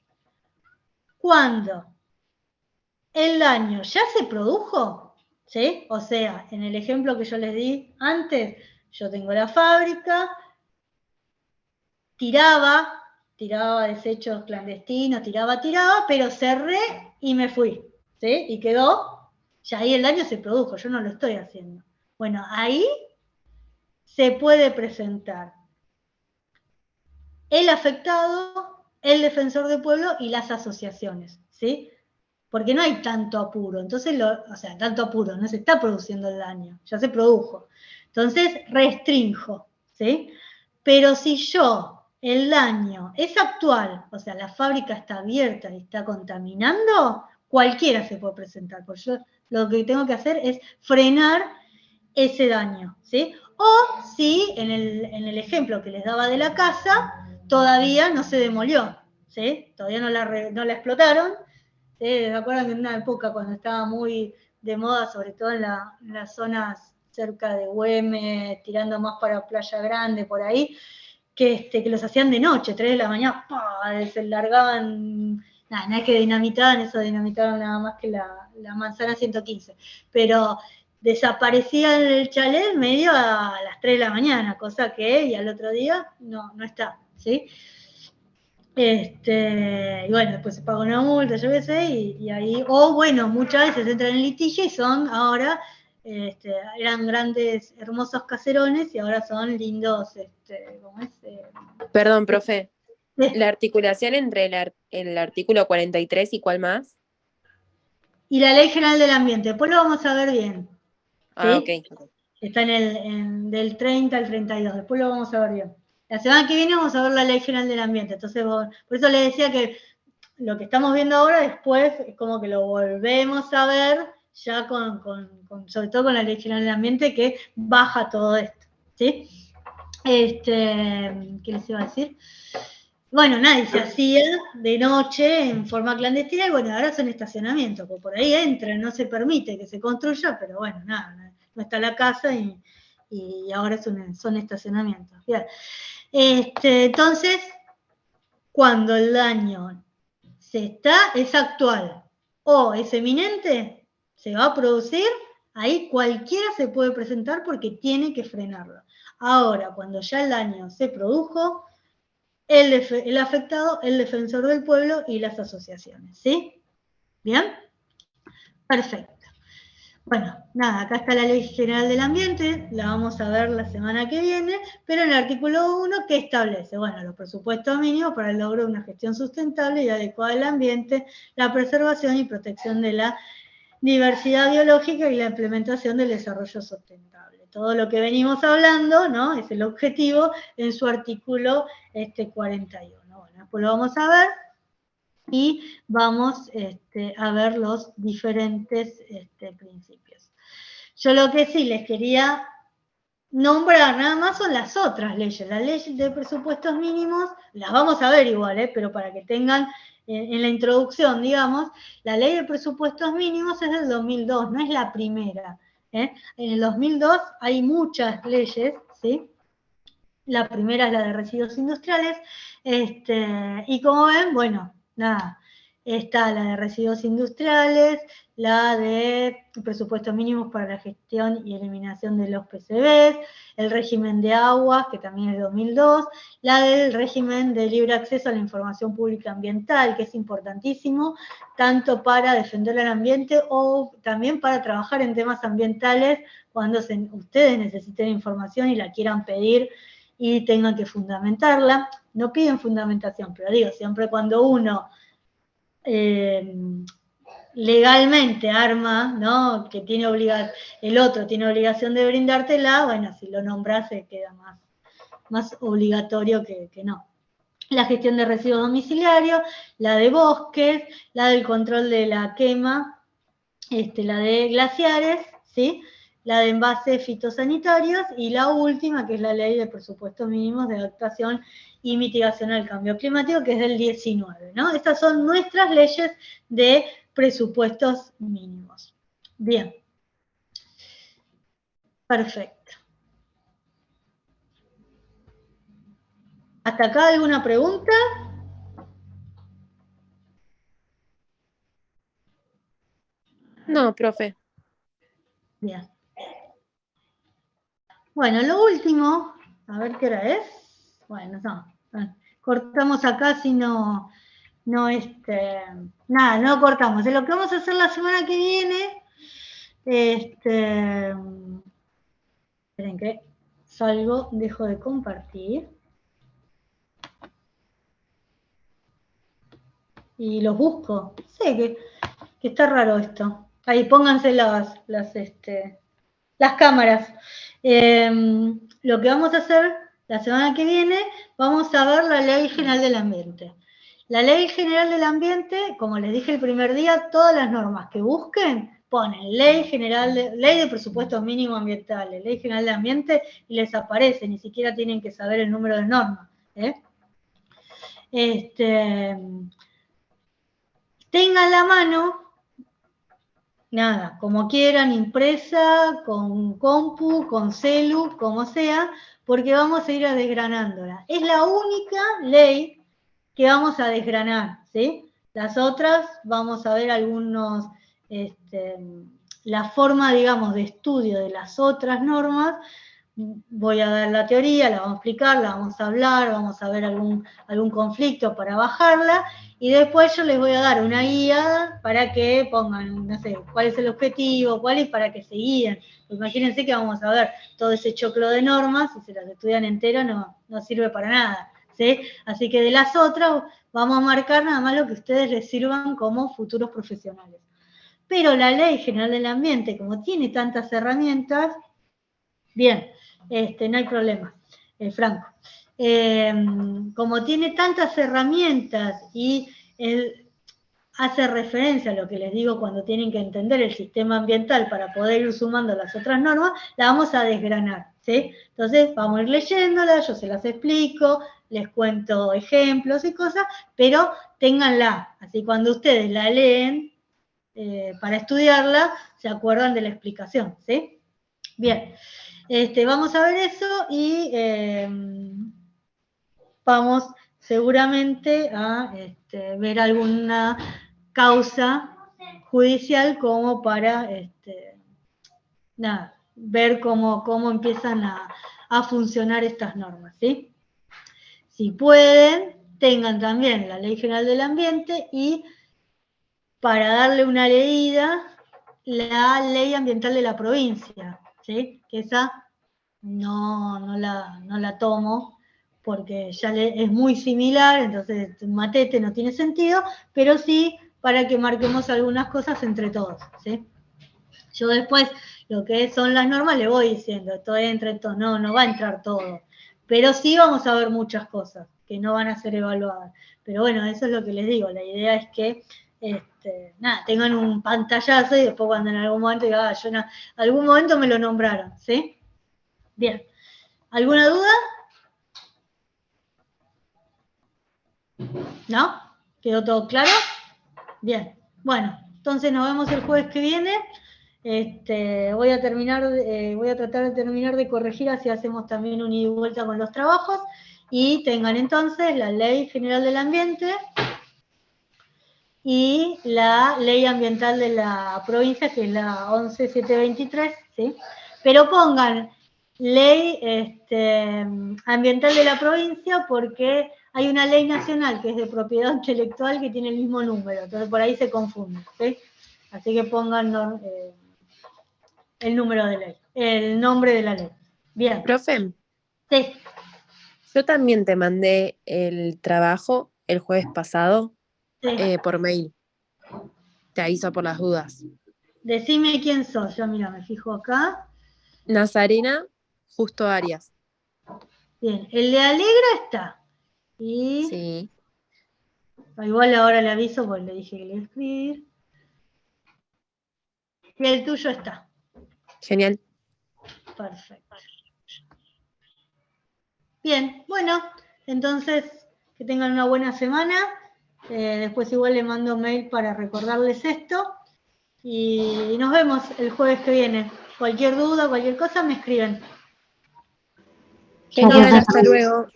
cuando el daño ya se produjo, ¿sí? O sea, en el ejemplo que yo les di antes, yo tengo la fábrica, tiraba desechos clandestinos, tiraba, pero cerré y me fui, ¿sí? Y quedó, ya ahí el daño se produjo, yo no lo estoy haciendo. Bueno, ahí se puede presentar el afectado, el defensor del pueblo y las asociaciones, ¿sí? Porque no hay tanto apuro, entonces, tanto apuro, no se está produciendo el daño, ya se produjo. Entonces, restrinjo, ¿sí? Pero si el daño es actual, o sea, la fábrica está abierta y está contaminando, cualquiera se puede presentar, porque yo lo que tengo que hacer es frenar ese daño, ¿sí? O si en el ejemplo que les daba de la casa, todavía no se demolió, ¿sí? Todavía no la explotaron. ¿Sí? ¿Se acuerdan que en una época cuando estaba muy de moda, sobre todo en las zonas cerca de Güemes, tirando más para Playa Grande, por ahí, que los hacían de noche, 3 de la mañana, ¡pah! Se largaban, nada, no es que dinamitaban, eso dinamitaron nada más que la manzana 115, pero desaparecía el chalet medio a las 3 de la mañana, cosa que, y al otro día no está, ¿sí? Y bueno, después se paga una multa, yo qué sé, y ahí, o bueno, muchas veces entran en litigio y son ahora, eran grandes, hermosos caserones y ahora son lindos, ¿cómo es? Perdón, profe. Sí. La articulación entre el artículo 43 y ¿cuál más? Y la Ley General del Ambiente, después lo vamos a ver bien. ¿Sí? Ah, ok. Está del 30 al 32, después lo vamos a ver bien. La semana que viene vamos a ver la Ley General del Ambiente, entonces por eso les decía que lo que estamos viendo ahora después es como que lo volvemos a ver ya sobre todo con la Ley General del Ambiente que baja todo esto, ¿sí? ¿Qué les iba a decir? Bueno, nada, y se hacía de noche en forma clandestina y bueno, ahora son estacionamientos, porque por ahí entran, no se permite que se construya, pero bueno, nada, no está la casa y ahora son estacionamientos. Bien. Entonces, cuando el daño es actual o es eminente, se va a producir, ahí cualquiera se puede presentar porque tiene que frenarlo. Ahora, cuando ya el daño se produjo, el afectado, el defensor del pueblo y las asociaciones, ¿sí? ¿Bien? Perfecto. Bueno, nada, acá está la Ley General del Ambiente, la vamos a ver la semana que viene, pero en el artículo 1, ¿qué establece? Bueno, los presupuestos mínimos para el logro de una gestión sustentable y adecuada del ambiente, la preservación y protección de la diversidad biológica y la implementación del desarrollo sustentable. Todo lo que venimos hablando, ¿no? Es el objetivo en su artículo 41. Bueno, después lo vamos a ver y vamos a ver los diferentes principios. Yo lo que sí les quería nombrar nada más son las otras leyes. La ley de presupuestos mínimos, las vamos a ver igual, pero para que tengan en la introducción, digamos, la ley de presupuestos mínimos es del 2002, no es la primera. En el 2002 hay muchas leyes, ¿sí? La primera es la de residuos industriales, y como ven, bueno, nada, está la de residuos industriales, la de presupuestos mínimos para la gestión y eliminación de los PCBs, el régimen de aguas, que también es 2002, la del régimen de libre acceso a la información pública ambiental, que es importantísimo, tanto para defender el ambiente o también para trabajar en temas ambientales cuando ustedes necesiten información y la quieran pedir y tengan que fundamentarla. No piden fundamentación, pero digo, siempre cuando uno legalmente arma, ¿no? Que el otro tiene obligación de brindártela, bueno, si lo nombras se queda más obligatorio que no. La gestión de residuos domiciliarios, la de bosques, la del control de la quema, la de glaciares, ¿sí? la de envases fitosanitarios, y la última, que es la ley de presupuestos mínimos de adaptación y mitigación al cambio climático, que es del 19, ¿no? Estas son nuestras leyes de presupuestos mínimos. Bien. Perfecto. ¿Hasta acá alguna pregunta? No, profe. Bien. Bueno, lo último, a ver qué hora es. Bueno, no, cortamos acá si no, nada, no cortamos. Lo que vamos a hacer la semana que viene, esperen que salgo, dejo de compartir. Y los busco. Sé que está raro esto. Ahí, pónganse las cámaras. Lo que vamos a hacer la semana que viene, vamos a ver la Ley General del Ambiente. La Ley General del Ambiente, como les dije el primer día, todas las normas que busquen, ponen Ley de Presupuestos Mínimos Ambientales, Ley General del Ambiente, y les aparece, ni siquiera tienen que saber el número de normas. Tengan la mano, nada, como quieran, impresa, con compu, con celu, como sea, porque vamos a ir a desgranándola. Es la única ley que vamos a desgranar, ¿sí? Las otras vamos a ver algunos, la forma, digamos, de estudio de las otras normas. Voy a dar la teoría, la vamos a explicar, la vamos a hablar, vamos a ver algún conflicto para bajarla, y después yo les voy a dar una guía para que pongan, no sé, cuál es el objetivo, cuál es, para que se guíen. Imagínense que vamos a ver todo ese choclo de normas, si se las estudian enteras no sirve para nada, ¿sí? Así que de las otras vamos a marcar nada más lo que a ustedes les sirvan como futuros profesionales. Pero la Ley General del Ambiente, como tiene tantas herramientas, bien, no hay problema, Franco. Como tiene tantas herramientas y hace referencia a lo que les digo cuando tienen que entender el sistema ambiental para poder ir sumando las otras normas, la vamos a desgranar, ¿sí? Entonces vamos a ir leyéndola, yo se las explico, les cuento ejemplos y cosas, pero ténganla, así cuando ustedes la leen para estudiarla, se acuerdan de la explicación, ¿sí? Bien. Vamos a ver eso y vamos seguramente a ver alguna causa judicial como para ver cómo empiezan a funcionar estas normas, ¿sí? Si pueden, tengan también la Ley General del Ambiente y, para darle una leída, la Ley Ambiental de la provincia, ¿sí? Que esa no la tomo porque ya es muy similar, entonces matete no tiene sentido, pero sí para que marquemos algunas cosas entre todos, ¿sí? Yo después, lo que son las normas, le voy diciendo, esto entra, esto no va a entrar todo, pero sí vamos a ver muchas cosas que no van a ser evaluadas. Pero bueno, eso es lo que les digo, la idea es que tengan un pantallazo y después cuando en algún momento digan, algún momento me lo nombraron, ¿sí? Bien. ¿Alguna duda? ¿No? ¿Quedó todo claro? Bien. Bueno, entonces nos vemos el jueves que viene. Voy a tratar de terminar de corregir, así hacemos también un ida y vuelta con los trabajos, y tengan entonces la Ley General del Ambiente y la Ley Ambiental de la provincia, que es la 11723, ¿sí? Pero pongan Ley Ambiental de la provincia porque hay una ley nacional que es de propiedad intelectual que tiene el mismo número, entonces por ahí se confunde, ¿sí? Así que pongan el número de ley, el nombre de la ley. Bien. Profe, Sí. yo también te mandé el trabajo el jueves pasado por mail. Te aviso por las dudas. Decime quién sos, yo mira, me fijo acá. Nazarena Justo Arias. Bien, el de Alegra está. Y Sí. igual ahora le aviso porque le dije que le iba a escribir. Y el tuyo está. Genial. Perfecto. Bien, bueno, entonces que tengan una buena semana. Después igual le mando mail para recordarles esto. Y nos vemos el jueves que viene. Cualquier duda, cualquier cosa, me escriben. Genial, hasta luego.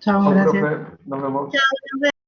Chao, Chao, gracias. profe. Nos vemos. Chao, nos vemos.